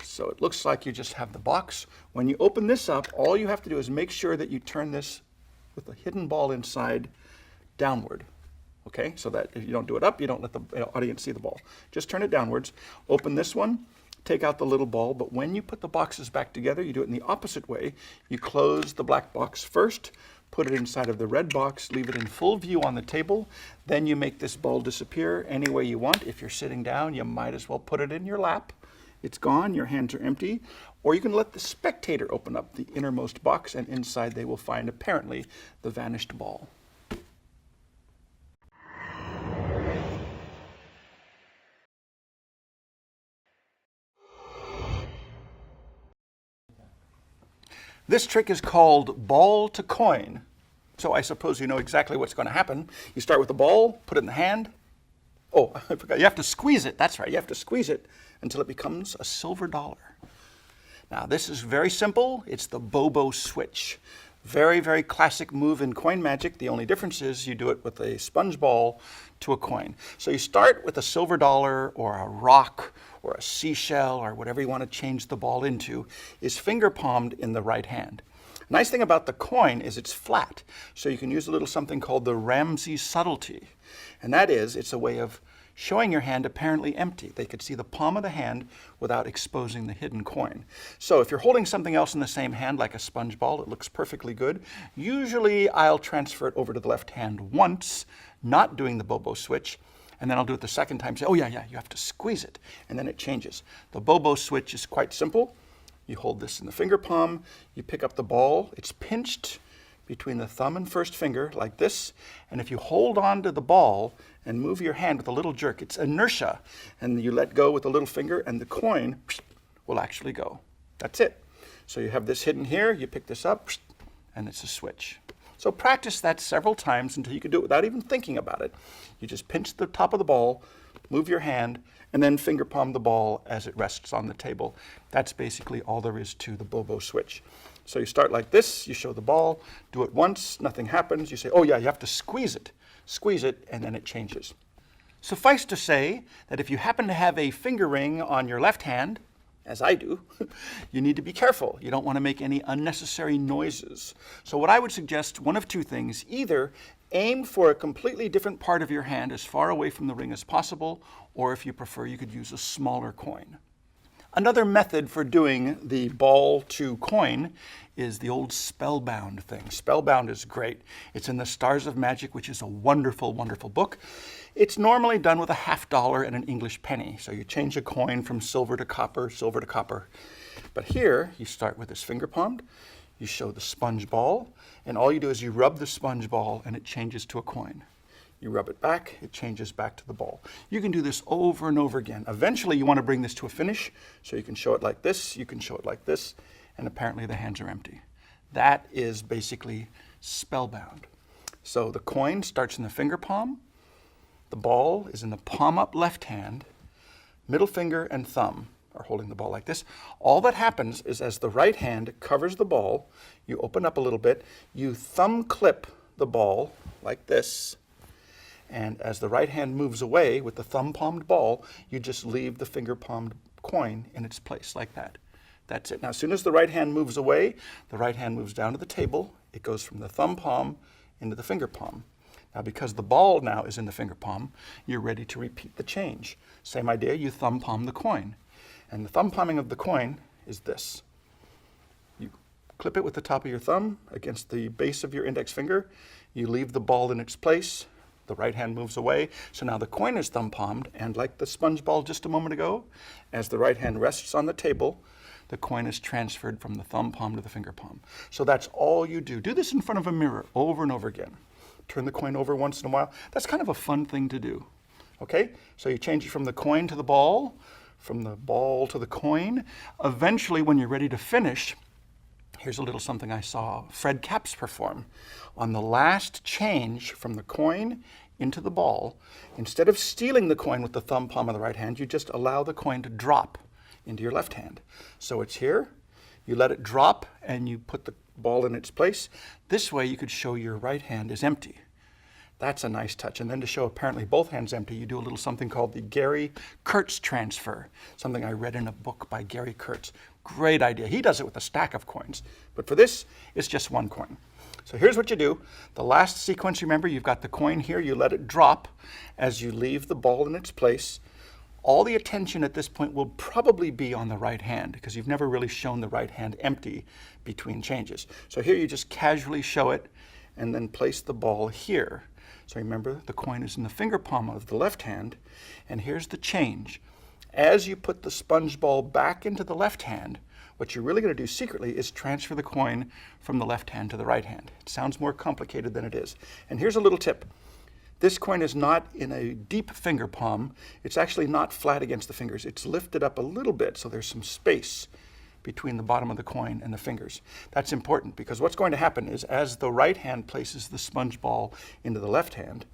So it looks like you just have the box. When you open this up, all you have to do is make sure that you turn this with the hidden ball inside downward. Okay, so that if you don't do it up, you don't let the audience see the ball. Just turn it downwards. Open this one, take out the little ball, but when you put the boxes back together, you do it in the opposite way. You close the black box first, put it inside of the red box, leave it in full view on the table. Then you make this ball disappear any way you want. If you're sitting down, you might as well put it in your lap. It's gone, your hands are empty. Or you can let the spectator open up the innermost box, and inside they will find, apparently, the vanished ball. This trick is called ball to coin. So I suppose you know exactly what's going to happen. You start with the ball, put it in the hand. Oh, I forgot, you have to squeeze it. That's right, you have to squeeze it until it becomes a silver dollar. Now this is very simple. It's the Bobo switch. Very, very classic move in coin magic. The only difference is you do it with a sponge ball to a coin. So you start with a silver dollar or a rock or a seashell or whatever you want to change the ball into is finger palmed in the right hand. Nice thing about the coin is it's flat, so you can use a little something called the Ramsey subtlety. And that is, it's a way of showing your hand apparently empty. They could see the palm of the hand without exposing the hidden coin. So if you're holding something else in the same hand, like a sponge ball, it looks perfectly good. Usually I'll transfer it over to the left hand once, not doing the Bobo switch, and then I'll do it the second time, say, oh yeah, you have to squeeze it, and then it changes. The Bobo switch is quite simple. You hold this in the finger palm, you pick up the ball, it's pinched between the thumb and first finger like this, and if you hold on to the ball and move your hand with a little jerk, it's inertia, and you let go with the little finger and the coin will actually go. That's it. So you have this hidden here, you pick this up, and it's a switch. So practice that several times until you can do it without even thinking about it. You just pinch the top of the ball, move your hand, and then finger palm the ball as it rests on the table. That's basically all there is to the Bobo switch. So you start like this, you show the ball, do it once, nothing happens. You say, oh yeah, you have to squeeze it, and then it changes. Suffice to say that if you happen to have a finger ring on your left hand, as I do, you need to be careful. You don't want to make any unnecessary noises. So what I would suggest, one of two things: either aim for a completely different part of your hand as far away from the ring as possible, or if you prefer, you could use a smaller coin. Another method for doing the ball to coin is the old spellbound thing. Spellbound is great. It's in the Stars of Magic, which is a wonderful, wonderful book. It's normally done with a $50 and an English penny. So you change a coin from silver to copper, silver to copper. But here, you start with this finger palmed, you show the sponge ball, and all you do is you rub the sponge ball and it changes to a coin. You rub it back, it changes back to the ball. You can do this over and over again. Eventually, you want to bring this to a finish, so you can show it like this, you can show it like this, and apparently the hands are empty. That is basically spellbound. So the coin starts in the finger palm, the ball is in the palm up left hand, middle finger and thumb are holding the ball like this. All that happens is as the right hand covers the ball, you open up a little bit, you thumb clip the ball like this, and as the right hand moves away with the thumb palmed ball, you just leave the finger palmed coin in its place like that. That's it. Now, as soon as the right hand moves away, the right hand moves down to the table. It goes from the thumb palm into the finger palm. Now, because the ball now is in the finger palm, you're ready to repeat the change. Same idea, you thumb palm the coin. And the thumb palming of the coin is this. You clip it with the top of your thumb against the base of your index finger. You leave the ball in its place. The right hand moves away. So now the coin is thumb palmed, and like the sponge ball just a moment ago, as the right hand rests on the table, the coin is transferred from the thumb palm to the finger palm. So that's all you do. Do this in front of a mirror over and over again. Turn the coin over once in a while. That's kind of a fun thing to do. Okay? So you change it from the coin to the ball, from the ball to the coin. Eventually, when you're ready to finish, here's a little something I saw Fred Capps perform. On the last change from the coin into the ball, instead of stealing the coin with the thumb palm of the right hand, you just allow the coin to drop into your left hand. So it's here, you let it drop, and you put the ball in its place. This way you could show your right hand is empty. That's a nice touch. And then to show apparently both hands empty, you do a little something called the Gary Kurtz transfer, something I read in a book by Gary Kurtz. Great idea. He does it with a stack of coins. But for this, it's just one coin. So here's what you do. The last sequence, remember, you've got the coin here. You let it drop as you leave the ball in its place. All the attention at this point will probably be on the right hand because you've never really shown the right hand empty between changes. So here you just casually show it and then place the ball here. So remember, the coin is in the finger palm of the left hand, and here's the change. As you put the sponge ball back into the left hand, what you're really going to do secretly is transfer the coin from the left hand to the right hand. It sounds more complicated than it is. And here's a little tip. This coin is not in a deep finger palm. It's actually not flat against the fingers. It's lifted up a little bit, so there's some space between the bottom of the coin and the fingers. That's important because what's going to happen is as the right hand places the sponge ball into the left hand,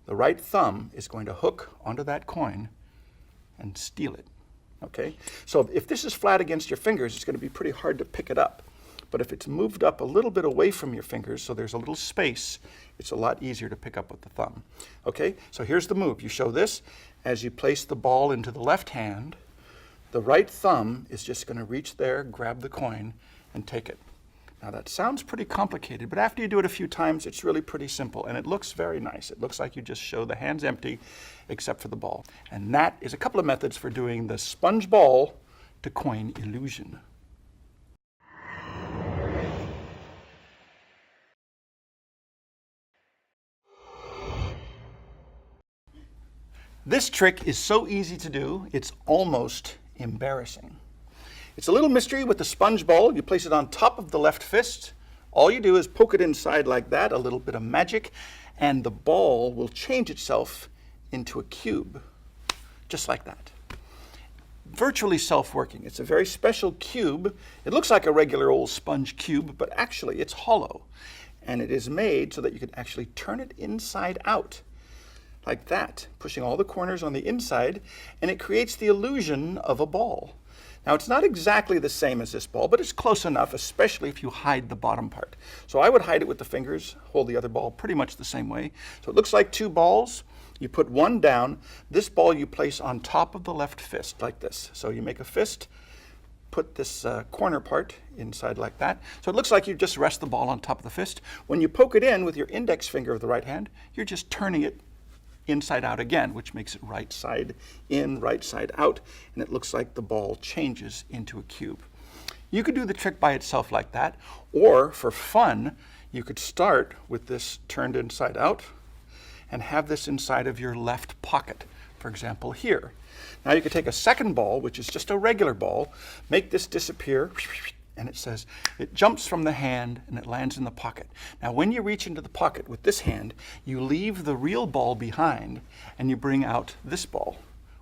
the right thumb is going to hook onto that coin and steal it. Okay? So if this is flat against your fingers, it's going to be pretty hard to pick it up. But if it's moved up a little bit away from your fingers, so there's a little space, it's a lot easier to pick up with the thumb. Okay? So here's the move. You show this. As you place the ball into the left hand, the right thumb is just going to reach there, grab the coin, and take it. Now that sounds pretty complicated, but after you do it a few times, it's really pretty simple, and it looks very nice. It looks like you just show the hands empty, except for the ball. And that is a couple of methods for doing the sponge ball to coin illusion. This trick is so easy to do, it's almost embarrassing. It's a little mystery with the sponge ball. You place it on top of the left fist. All you do is poke it inside like that, a little bit of magic, and the ball will change itself into a cube, just like that. Virtually self-working. It's a very special cube. It looks like a regular old sponge cube, but actually it's hollow. And it is made so that you can actually turn it inside out, like that, pushing all the corners on the inside, and it creates the illusion of a ball. Now, it's not exactly the same as this ball, but it's close enough, especially if you hide the bottom part. So I would hide it with the fingers, hold the other ball pretty much the same way. So it looks like two balls. You put one down. This ball you place on top of the left fist, like this. So you make a fist, put this corner part inside like that. So it looks like you just rest the ball on top of the fist. When you poke it in with your index finger of the right hand, you're just turning it inside out again, which makes it right side in, right side out, and it looks like the ball changes into a cube. You could do the trick by itself like that, or for fun, you could start with this turned inside out and have this inside of your left pocket, for example, here. Now you could take a second ball, which is just a regular ball, make this disappear, and it says, it jumps from the hand and it lands in the pocket. Now, when you reach into the pocket with this hand, you leave the real ball behind and you bring out this ball,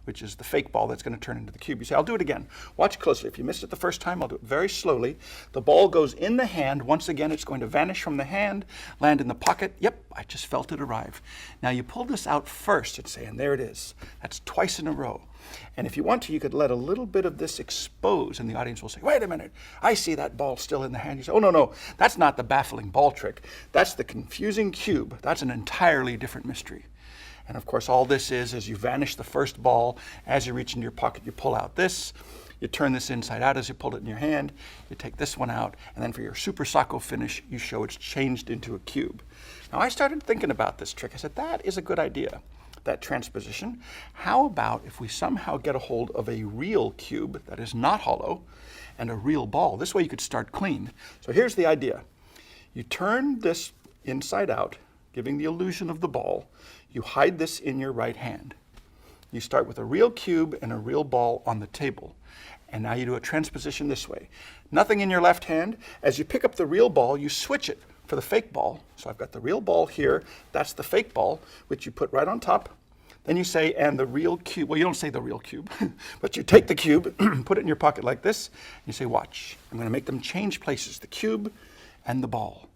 which is the fake ball that's going to turn into the cube. You say, I'll do it again. Watch closely. If you missed it the first time, I'll do it very slowly. The ball goes in the hand. Once again, it's going to vanish from the hand, land in the pocket. Yep, I just felt it arrive. Now you pull this out first and say, and there it is. That's twice in a row. And if you want to, you could let a little bit of this expose, and the audience will say, wait a minute, I see that ball still in the hand. You say, oh, no, that's not the baffling ball trick. That's the confusing cube. That's an entirely different mystery. And of course, all this is you vanish the first ball. As you reach into your pocket, you pull out this. You turn this inside out as you pull it in your hand. You take this one out, and then for your super sacco finish, you show it's changed into a cube. Now, I started thinking about this trick. I said, that is a good idea, that transposition. How about if we somehow get a hold of a real cube that is not hollow and a real ball? This way you could start clean. So here's the idea. You turn this inside out, giving the illusion of the ball. You hide this in your right hand. You start with a real cube and a real ball on the table. And now you do a transposition this way. Nothing in your left hand. As you pick up the real ball, you switch it for the fake ball. So I've got the real ball here. That's the fake ball, which you put right on top. Then you say, and the real cube. Well, you don't say the real cube, but you take the cube, put it in your pocket like this, and you say, watch. I'm going to make them change places, the cube and the ball.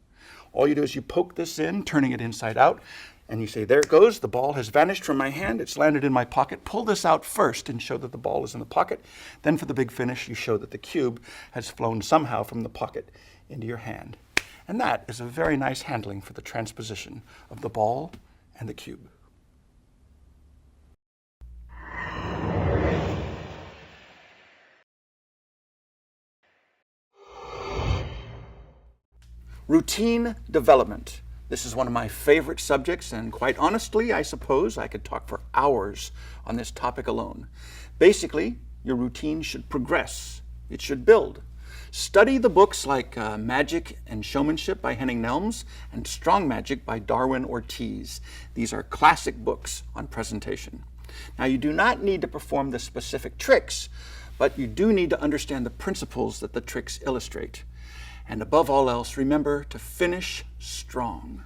All you do is you poke this in, turning it inside out, and you say, there it goes. The ball has vanished from my hand. It's landed in my pocket. Pull this out first and show that the ball is in the pocket. Then for the big finish, you show that the cube has flown somehow from the pocket into your hand. And that is a very nice handling for the transposition of the ball and the cube. Routine development. This is one of my favorite subjects, and quite honestly, I suppose I could talk for hours on this topic alone. Basically, your routine should progress. It should build. Study the books like Magic and Showmanship by Henning Nelms and Strong Magic by Darwin Ortiz. These are classic books on presentation. Now, you do not need to perform the specific tricks, but you do need to understand the principles that the tricks illustrate. And above all else, remember to finish strong.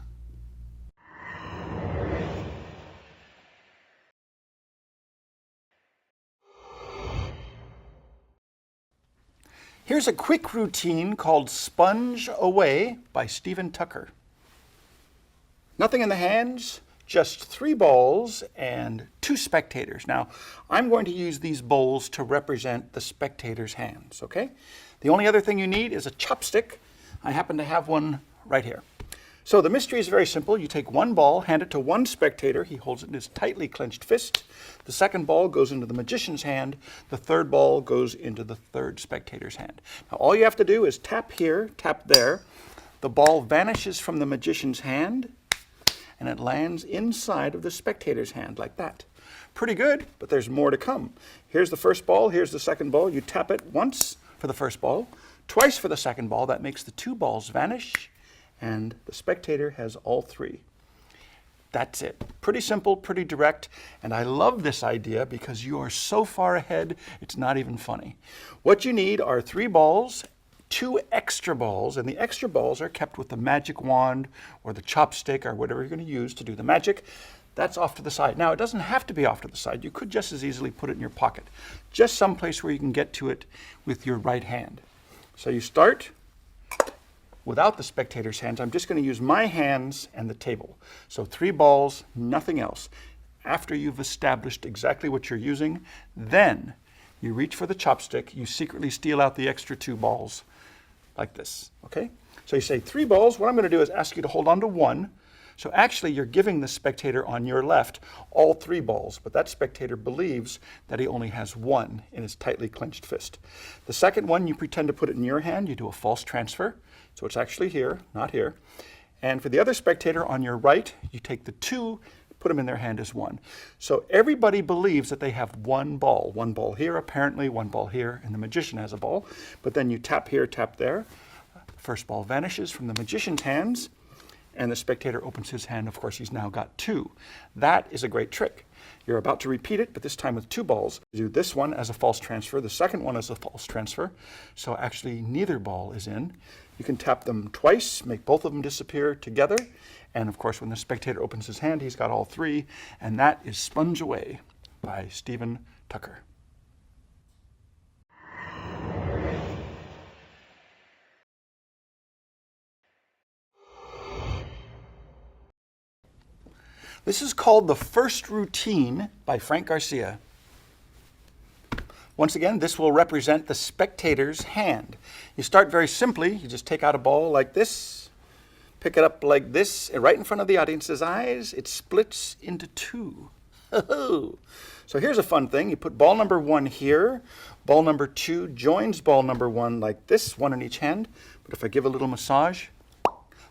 Here's a quick routine called Sponge Away by Stephen Tucker. Nothing in the hands, just 3 balls and 2 spectators. Now, I'm going to use these bowls to represent the spectators' hands, okay? The only other thing you need is a chopstick. I happen to have one right here. So the mystery is very simple. You take 1 ball, hand it to one spectator. He holds it in his tightly clenched fist. The second ball goes into the magician's hand. The third ball goes into the third spectator's hand. Now all you have to do is tap here, tap there. The ball vanishes from the magician's hand, and it lands inside of the spectator's hand like that. Pretty good, but there's more to come. Here's the first ball, here's the second ball. You tap it once for the first ball, twice for the second ball. That makes the 2 balls vanish, and the spectator has all 3. That's it. Pretty simple, pretty direct, and I love this idea because you are so far ahead, it's not even funny. What you need are 3 balls, 2 extra balls, and the extra balls are kept with the magic wand or the chopstick or whatever you're going to use to do the magic. That's off to the side. Now, it doesn't have to be off to the side. You could just as easily put it in your pocket, just someplace where you can get to it with your right hand. So you start without the spectator's hands. I'm just going to use my hands and the table. So 3 balls, nothing else. After you've established exactly what you're using, then you reach for the chopstick. You secretly steal out the extra 2 balls like this, okay? So you say 3 balls. What I'm going to do is ask you to hold on to 1. So actually, you're giving the spectator on your left all 3 balls, but that spectator believes that he only has 1 in his tightly clenched fist. The second one, you pretend to put it in your hand. You do a false transfer, so it's actually here, not here. And for the other spectator on your right, you take the 2, put them in their hand as 1. So everybody believes that they have 1 ball. 1 ball here, apparently, 1 ball here, and the magician has a ball. But then you tap here, tap there. First ball vanishes from the magician's hands, and the spectator opens his hand. Of course, he's now got 2. That is a great trick. You're about to repeat it, but this time with 2 balls. You do this one as a false transfer, the second one as a false transfer. So actually neither ball is in. You can tap them twice, make both of them disappear together. And of course, when the spectator opens his hand, he's got all 3. And that is Sponge Away by Stephen Tucker. This is called The First Routine by Frank Garcia. Once again, this will represent the spectator's hand. You start very simply. You just take out a ball like this, pick it up like this, and right in front of the audience's eyes, it splits into 2. So here's a fun thing. You put ball number 1 here. Ball number 2 joins ball number 1 like this, 1 in each hand. But if I give a little massage,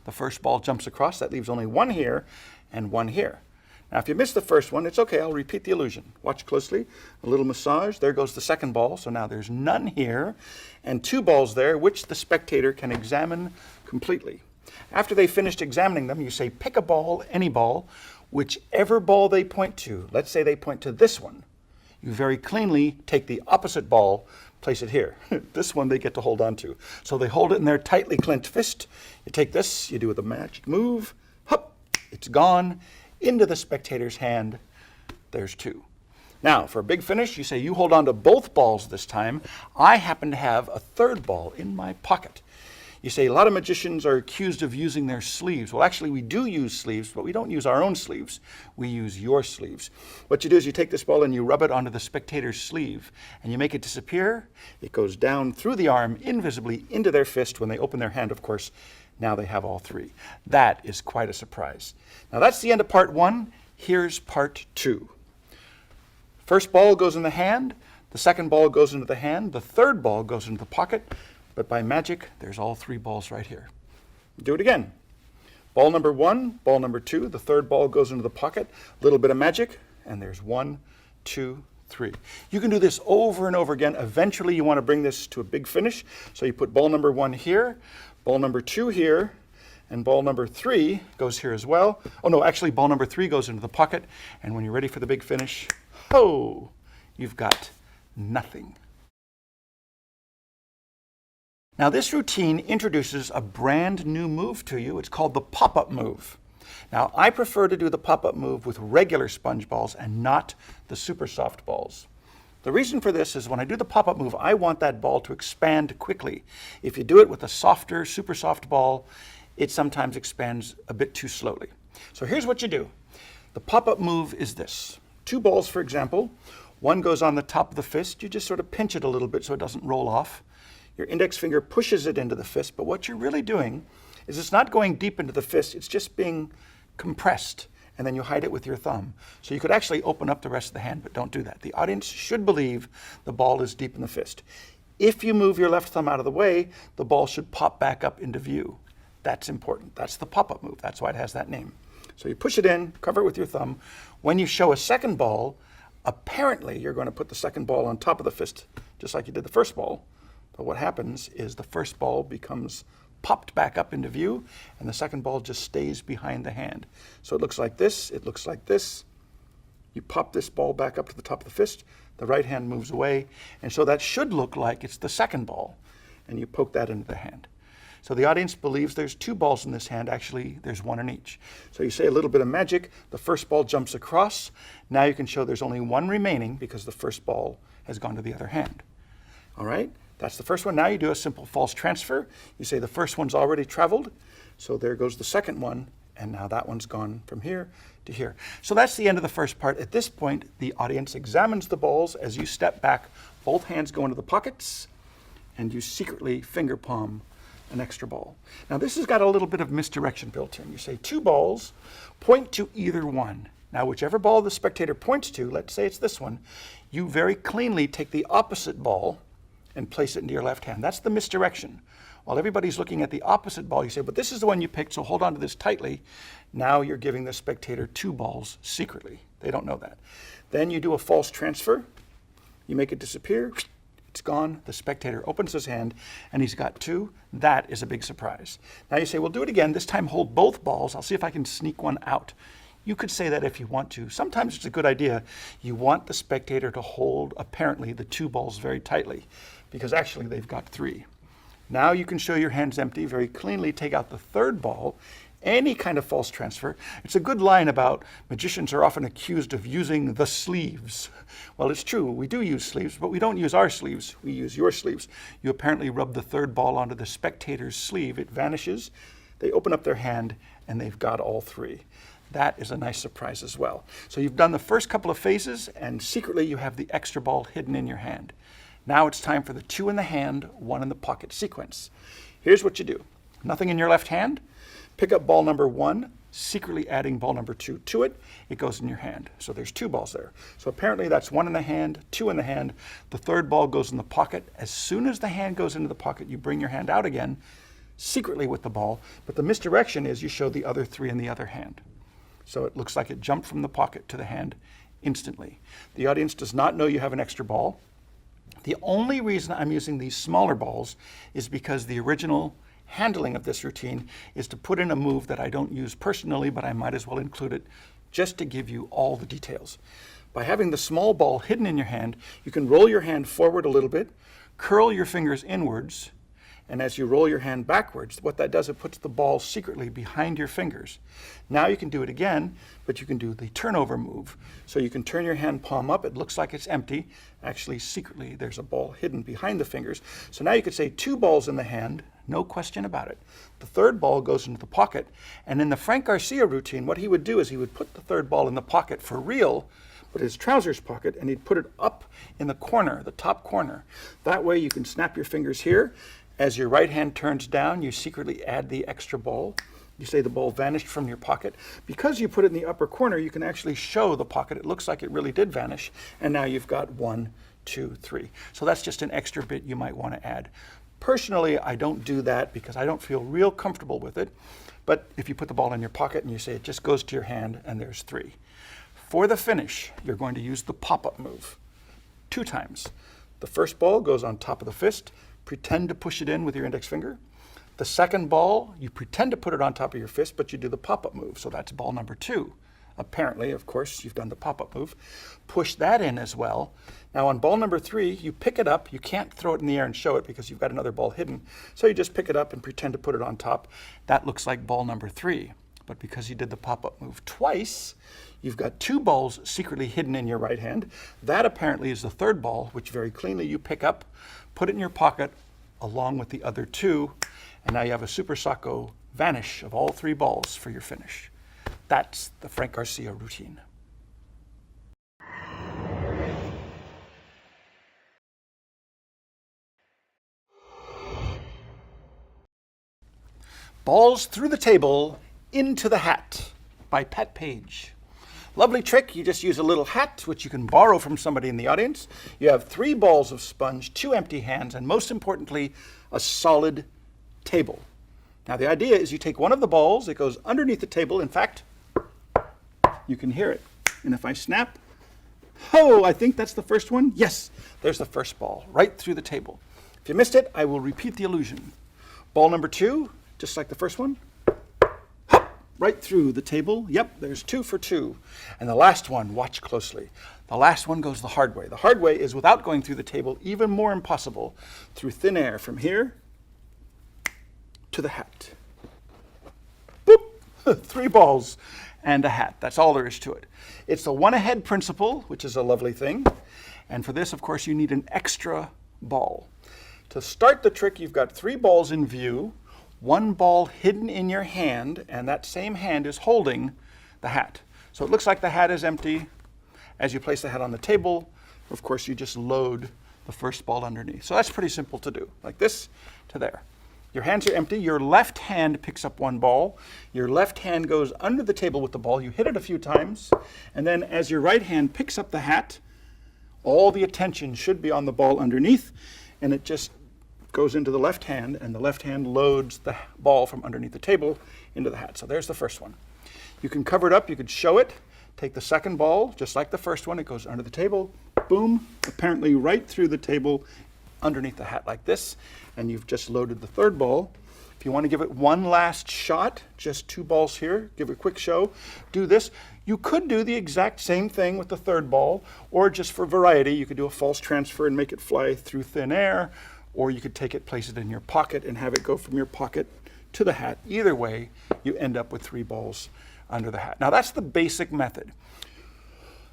the first ball jumps across. That leaves only 1 here and 1 here. Now, if you miss the first one, it's okay. I'll repeat the illusion. Watch closely. A little massage. There goes the second ball. So now there's none here and 2 balls there, which the spectator can examine completely. After they've finished examining them, you say, pick a ball, any ball, whichever ball they point to. Let's say they point to this one. You very cleanly take the opposite ball, place it here. This one they get to hold on to. So they hold it in their tightly clenched fist. You take this, you do the magic move. Hup, it's gone. Into the spectator's hand, there's 2. Now, for a big finish, you say you hold on to both balls this time. I happen to have a 3rd ball in my pocket. You say a lot of magicians are accused of using their sleeves. Well, actually, we do use sleeves, but we don't use our own sleeves. We use your sleeves. What you do is you take this ball and you rub it onto the spectator's sleeve, and you make it disappear. It goes down through the arm, invisibly, into their fist. When they open their hand, of course, now they have all 3. That is quite a surprise. Now that's the end of part 1. Here's part 2. First ball goes in the hand. The second ball goes into the hand. The third ball goes into the pocket. But by magic, there's all 3 balls right here. Do it again. Ball number 1, ball number 2. The third ball goes into the pocket. A little bit of magic. And there's 1, 2, 3. You can do this over and over again. Eventually, you want to bring this to a big finish. So you put ball number 1 here. Ball number 2 here, and ball number 3 goes here as well. Oh no, actually ball number 3 goes into the pocket, and when you're ready for the big finish, ho, you've got nothing. Now this routine introduces a brand new move to you. It's called the pop-up move. Now I prefer to do the pop-up move with regular sponge balls and not the super soft balls. The reason for this is when I do the pop-up move, I want that ball to expand quickly. If you do it with a softer, super soft ball, it sometimes expands a bit too slowly. So here's what you do. The pop-up move is this. 2 balls, for example. 1 goes on the top of the fist. You just sort of pinch it a little bit so it doesn't roll off. Your index finger pushes it into the fist, but what you're really doing is it's not going deep into the fist, it's just being compressed. And then you hide it with your thumb. So you could actually open up the rest of the hand, but don't do that. The audience should believe the ball is deep in the fist. If you move your left thumb out of the way, the ball should pop back up into view. That's important. That's the pop-up move. That's why it has that name. So you push it in, cover it with your thumb. When you show a second ball, apparently you're going to put the second ball on top of the fist, just like you did the first ball. But what happens is the first ball becomes popped back up into view, and the second ball just stays behind the hand. So it looks like this, it looks like this. You pop this ball back up to the top of the fist, the right hand moves away, and so that should look like it's the second ball, and you poke that into the hand. So the audience believes there's 2 balls in this hand, actually there's 1 in each. So you say a little bit of magic, the first ball jumps across, now you can show there's only 1 remaining because the first ball has gone to the other hand. All right? That's the first one. Now you do a simple false transfer. You say the first one's already traveled, so there goes the second one, and now that one's gone from here to here. So that's the end of the first part. At this point, the audience examines the balls. As you step back, both hands go into the pockets, and you secretly finger palm an extra ball. Now this has got a little bit of misdirection built in. You say 2 balls, point to either one. Now whichever ball the spectator points to, let's say it's this one, you very cleanly take the opposite ball and place it into your left hand. That's the misdirection. While everybody's looking at the opposite ball, you say, but this is the one you picked, so hold on to this tightly. Now you're giving the spectator 2 balls secretly. They don't know that. Then you do a false transfer. You make it disappear. It's gone. The spectator opens his hand, and he's got 2. That is a big surprise. Now you say, well, do it again. This time hold both balls. I'll see if I can sneak one out. You could say that if you want to. Sometimes it's a good idea. You want the spectator to hold, apparently, the 2 balls very tightly, because actually they've got 3. Now you can show your hands empty, very cleanly take out the 3rd ball, any kind of false transfer. It's a good line about magicians are often accused of using the sleeves. Well, it's true, we do use sleeves, but we don't use our sleeves, we use your sleeves. You apparently rub the 3rd ball onto the spectator's sleeve, it vanishes, they open up their hand, and they've got all 3. That is a nice surprise as well. So you've done the first couple of phases, and secretly you have the extra ball hidden in your hand. Now it's time for the 2 in the hand, 1 in the pocket sequence. Here's what you do. Nothing in your left hand. Pick up ball number 1, secretly adding ball number 2 to it. It goes in your hand. So there's 2 balls there. So apparently that's 1 in the hand, 2 in the hand. The 3rd ball goes in the pocket. As soon as the hand goes into the pocket, you bring your hand out again, secretly with the ball. But the misdirection is you show the other 3 in the other hand. So it looks like it jumped from the pocket to the hand instantly. The audience does not know you have an extra ball. The only reason I'm using these smaller balls is because the original handling of this routine is to put in a move that I don't use personally, but I might as well include it just to give you all the details. By having the small ball hidden in your hand, you can roll your hand forward a little bit, curl your fingers inwards, and as you roll your hand backwards, what that does, it puts the ball secretly behind your fingers. Now you can do it again, but you can do the turnover move. So you can turn your hand palm up, it looks like it's empty. Actually, secretly, there's a ball hidden behind the fingers. So now you could say 2 balls in the hand, no question about it. The 3rd ball goes into the pocket, and in the Frank Garcia routine, what he would do is he would put the 3rd ball in the pocket for real, but his trousers pocket, and he'd put it up in the corner, the top corner. That way you can snap your fingers here. As your right hand turns down, you secretly add the extra ball. You say the ball vanished from your pocket. Because you put it in the upper corner, you can actually show the pocket. It looks like it really did vanish. And now you've got 1, 2, 3. So that's just an extra bit you might want to add. Personally, I don't do that because I don't feel real comfortable with it. But if you put the ball in your pocket and you say it just goes to your hand and there's 3. For the finish, you're going to use the pop-up move 2 times. The first ball goes on top of the fist. Pretend to push it in with your index finger. The second ball, you pretend to put it on top of your fist, but you do the pop-up move. So that's ball number 2. Apparently, of course, you've done the pop-up move. Push that in as well. Now on ball number 3, you pick it up. You can't throw it in the air and show it because you've got another ball hidden. So you just pick it up and pretend to put it on top. That looks like ball number 3. But because you did the pop-up move twice, you've got 2 balls secretly hidden in your right hand. That apparently is the 3rd ball, which very cleanly you pick up, put it in your pocket along with the other 2, and now you have a Super Sacco vanish of all 3 balls for your finish. That's the Frank Garcia routine. Balls through the table into the hat by Pat Page. Lovely trick, you just use a little hat, which you can borrow from somebody in the audience. You have 3 balls of sponge, 2 empty hands, and most importantly, a solid table. Now the idea is you take one of the balls, it goes underneath the table. In fact, you can hear it. And if I snap, oh, I think that's the first one. Yes, there's the first ball, right through the table. If you missed it, I will repeat the illusion. Ball number 2, just like the first one. Right through the table. Yep, there's 2 for 2. And the last one, watch closely. The last one goes the hard way. The hard way is without going through the table, even more impossible, through thin air from here to the hat. Boop! 3 balls and a hat. That's all there is to it. It's the one ahead principle, which is a lovely thing. And for this, of course, you need an extra ball. To start the trick, you've got 3 balls in view, 1 ball hidden in your hand, and that same hand is holding the hat. So it looks like the hat is empty. As you place the hat on the table, of course, you just load the first ball underneath. So that's pretty simple to do, like this to there. Your hands are empty. Your left hand picks up 1 ball. Your left hand goes under the table with the ball. You hit it a few times, and then as your right hand picks up the hat, all the attention should be on the ball underneath, and it just goes into the left hand, and the left hand loads the ball from underneath the table into the hat. So there's the first one. You can cover it up, you could show it, take the second ball, just like the first one, it goes under the table, boom, apparently right through the table, underneath the hat like this, and you've just loaded the 3rd ball. If If you want to give it one last shot, just 2 balls here, give it a quick show, do this. You could do the exact same thing with the third ball, or just for variety, you could do a false transfer and make it fly through thin air, or you could take it, place it in your pocket, and have it go from your pocket to the hat. Either way, you end up with 3 balls under the hat. Now that's the basic method.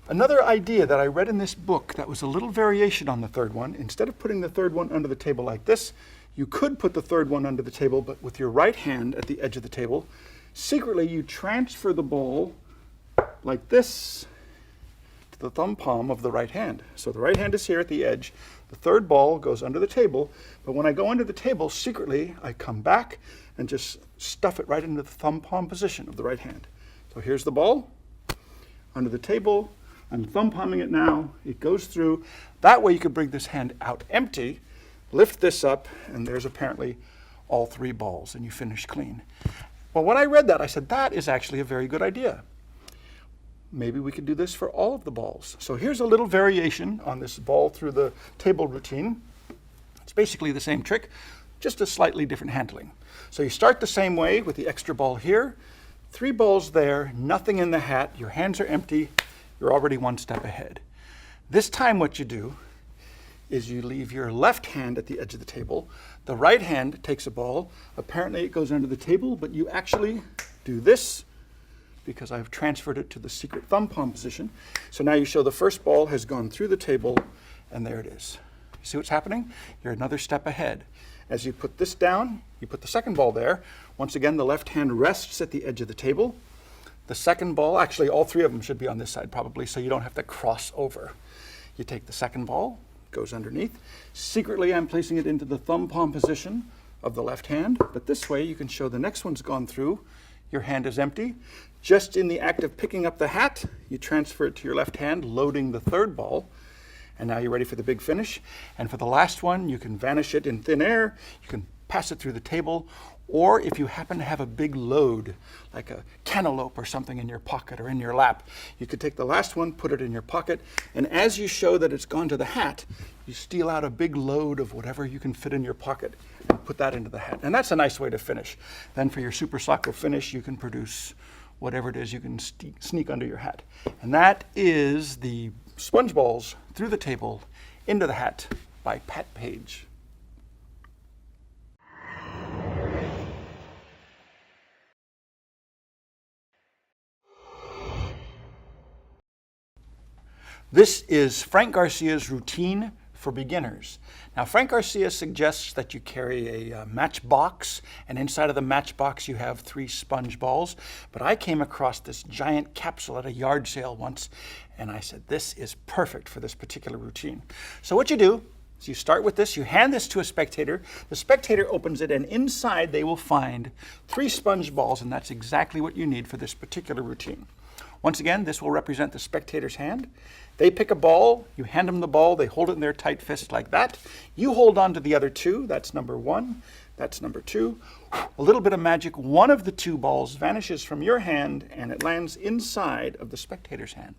Another idea that I read in this book that was a little variation on the third one, instead of putting the third one under the table like this, you could put the third one under the table, but with your right hand at the edge of the table. Secretly, you transfer the ball like this to the thumb palm of the right hand. So the right hand is here at the edge. The third ball goes under the table, but when I go under the table, secretly, I come back and just stuff it right into the thumb palm position of the right hand. So here's the ball under the table. I'm thumb palming it now. It goes through. That way you could bring this hand out empty, lift this up, and there's apparently all 3 balls, and you finish clean. Well, when I read that, I said, that is actually a very good idea. Maybe we could do this for all of the balls. So here's a little variation on this ball through the table routine. It's basically the same trick, just a slightly different handling. So you start the same way with the extra ball here, 3 balls there, nothing in the hat, your hands are empty, you're already 1 step ahead. This time what you do is you leave your left hand at the edge of the table. The right hand takes a ball. Apparently it goes under the table, but you actually do this because I've transferred it to the secret thumb palm position. So now you show the first ball has gone through the table, and there it is. You see what's happening? You're another step ahead. As you put this down, you put the second ball there. Once again, the left hand rests at the edge of the table. The second ball, actually all 3 of them should be on this side probably, so you don't have to cross over. You take the second ball, goes underneath. Secretly, I'm placing it into the thumb palm position of the left hand, but this way you can show the next one's gone through. Your hand is empty. Just in the act of picking up the hat, you transfer it to your left hand, loading the third ball, and now you're ready for the big finish. And for the last one, you can vanish it in thin air, you can pass it through the table, or if you happen to have a big load, like a cantaloupe or something in your pocket or in your lap, you could take the last one, put it in your pocket, and as you show that it's gone to the hat, you steal out a big load of whatever you can fit in your pocket and put that into the hat. And that's a nice way to finish. Then for your super soccer finish, you can produce whatever it is you can sneak under your hat. And that is the sponge balls through the table into the hat by Pat Page. This is Frank Garcia's routine for beginners. Now, Frank Garcia suggests that you carry a matchbox, and inside of the matchbox you have 3 sponge balls. But I came across this giant capsule at a yard sale once, and I said, this is perfect for this particular routine. So what you do is you start with this, you hand this to a spectator, the spectator opens it, and inside they will find 3 sponge balls, and that's exactly what you need for this particular routine. Once again, this will represent the spectator's hand. They pick a ball, you hand them the ball, they hold it in their tight fist like that. You hold on to the other 2, that's number 1, that's number 2. A little bit of magic, one of the 2 balls vanishes from your hand and it lands inside of the spectator's hand.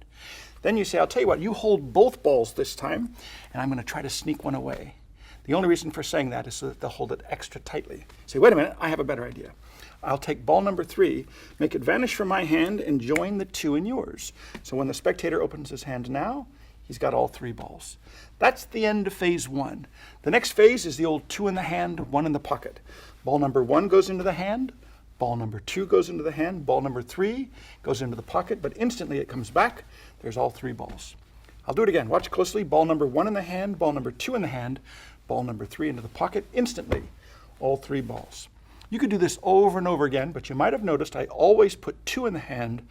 Then you say, I'll tell you what, you hold both balls this time, and I'm going to try to sneak one away. The only reason for saying that is so that they'll hold it extra tightly. Say, wait a minute, I have a better idea. I'll take ball number 3, make it vanish from my hand, and join the 2 in yours. So when the spectator opens his hand now, he's got all 3 balls. That's the end of phase 1. The next phase is the old 2 in the hand, 1 in the pocket. Ball number 1 goes into the hand, ball number 2 goes into the hand, ball number 3 goes into the pocket, but instantly it comes back. There's all 3 balls. I'll do it again. Watch closely. Ball number 1 in the hand, ball number 2 in the hand, ball number 3 into the pocket. Instantly, all 3 balls. You could do this over and over again, but you might have noticed I always put 2 in the hand,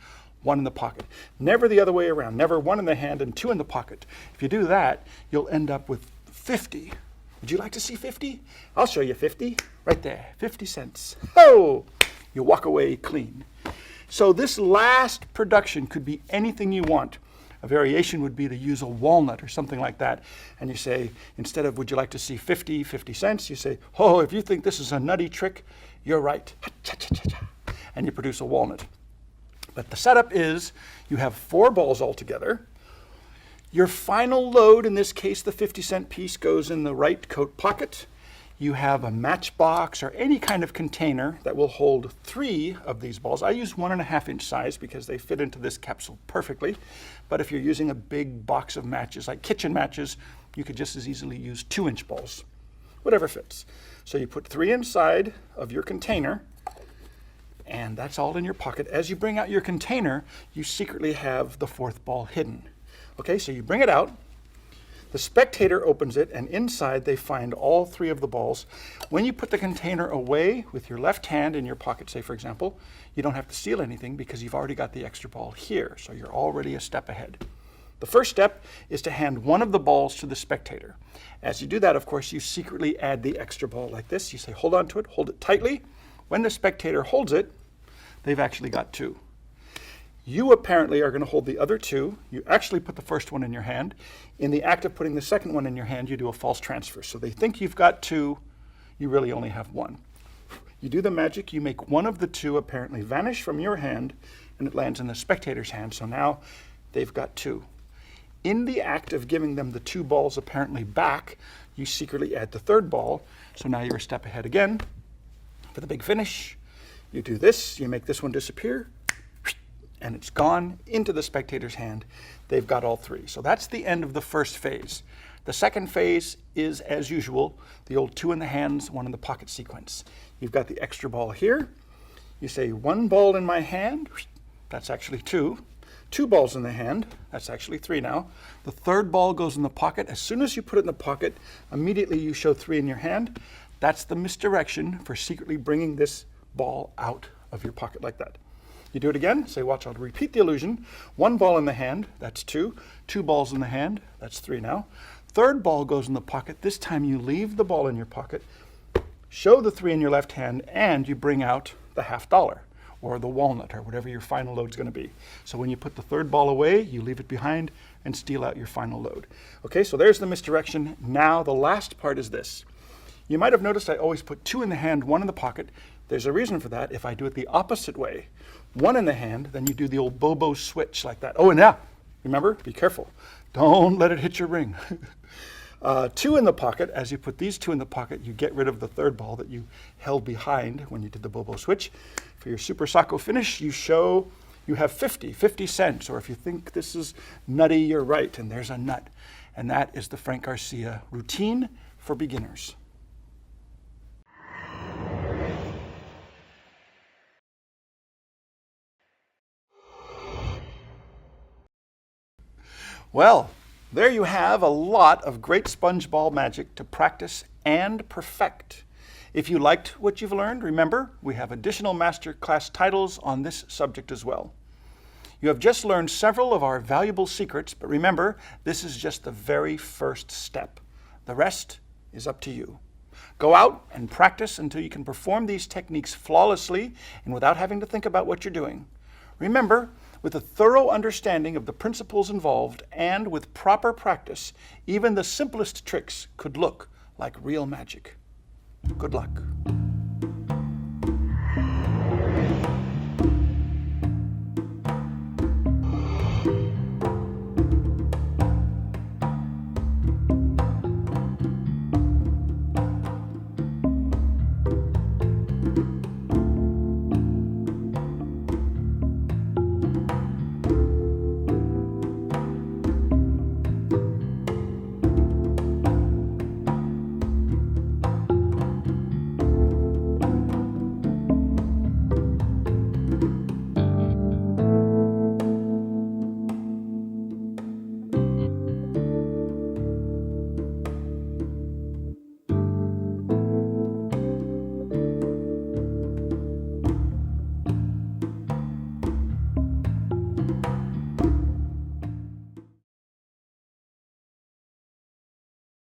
1 in the pocket. Never the other way around. Never 1 in the hand and 2 in the pocket. If you do that, you'll end up with 50. Would you like to see 50? I'll show you 50. Right there, 50 cents. Oh! You walk away clean. So this last production could be anything you want. A variation would be to use a walnut or something like that. And you say, instead of would you like to see 50 cents, you say, oh, if you think this is a nutty trick, you're right. And you produce a walnut. But the setup is you have 4 balls altogether. Your final load, in this case the 50-cent piece, goes in the right coat pocket. you have a matchbox or any kind of container that will hold 3 of these balls. I use 1.5-inch size because they fit into this capsule perfectly. But if you're using a big box of matches, like kitchen matches, you could just as easily use 2-inch balls, whatever fits. So you put 3 inside of your container, and that's all in your pocket. As you bring out your container, you secretly have the 4th ball hidden. Okay, so you bring it out. The spectator opens it, and inside they find all 3 of the balls. When you put the container away with your left hand in your pocket, say for example, you don't have to steal anything because you've already got the extra ball here, so you're already a step ahead. The first step is to hand one of the balls to the spectator. As you do that, of course, you secretly add the extra ball like this. You say, hold on to it, hold it tightly. When the spectator holds it, they've actually got 2. You apparently are going to hold the other 2. You actually put the first one in your hand. In the act of putting the second one in your hand, you do a false transfer. So they think you've got 2, you really only have 1. You do the magic, you make one of the 2 apparently vanish from your hand, and it lands in the spectator's hand. So now they've got 2. In the act of giving them the 2 balls apparently back, you secretly add the 3rd ball. So now you're a step ahead again. For the big finish, you do this, you make this one disappear, and it's gone into the spectator's hand. They've got all 3. So that's the end of the first phase. The second phase is, as usual, the old 2 in the hands, 1 in the pocket sequence. You've got the extra ball here. You say 1 ball in my hand, that's actually 2. 2 balls in the hand, that's actually 3 now. The 3rd ball goes in the pocket. As soon as you put it in the pocket, immediately you show 3 in your hand. That's the misdirection for secretly bringing this ball out of your pocket like that. You do it again, say, watch, I'll repeat the illusion. 1 ball in the hand, that's 2. 2 balls in the hand, that's 3 now. 3rd ball goes in the pocket. This time you leave the ball in your pocket, show the 3 in your left hand, and you bring out the $50 or the walnut or whatever your final load's going to be. So when you put the 3rd ball away, you leave it behind and steal out your final load. Okay, so there's the misdirection. Now the last part is this. You might have noticed I always put 2 in the hand, 1 in the pocket. There's a reason for that. If I do it the opposite way, 1 in the hand, then you do the old Bobo switch like that. Oh, and yeah, remember, be careful. Don't let it hit your ring. 2 in the pocket. As you put these 2 in the pocket, you get rid of the 3rd ball that you held behind when you did the Bobo switch. For your Super Sacco finish, you show you have 50 cents, or if you think this is nutty, you're right, and there's a nut. And that is the Frank Garcia routine for beginners. Well, there you have a lot of great sponge ball magic to practice and perfect. If you liked what you've learned, remember, we have additional master class titles on this subject as well. You have just learned several of our valuable secrets, but remember, this is just the very first step. The rest is up to you. Go out and practice until you can perform these techniques flawlessly and without having to think about what you're doing. Remember, with a thorough understanding of the principles involved and with proper practice, even the simplest tricks could look like real magic. Good luck.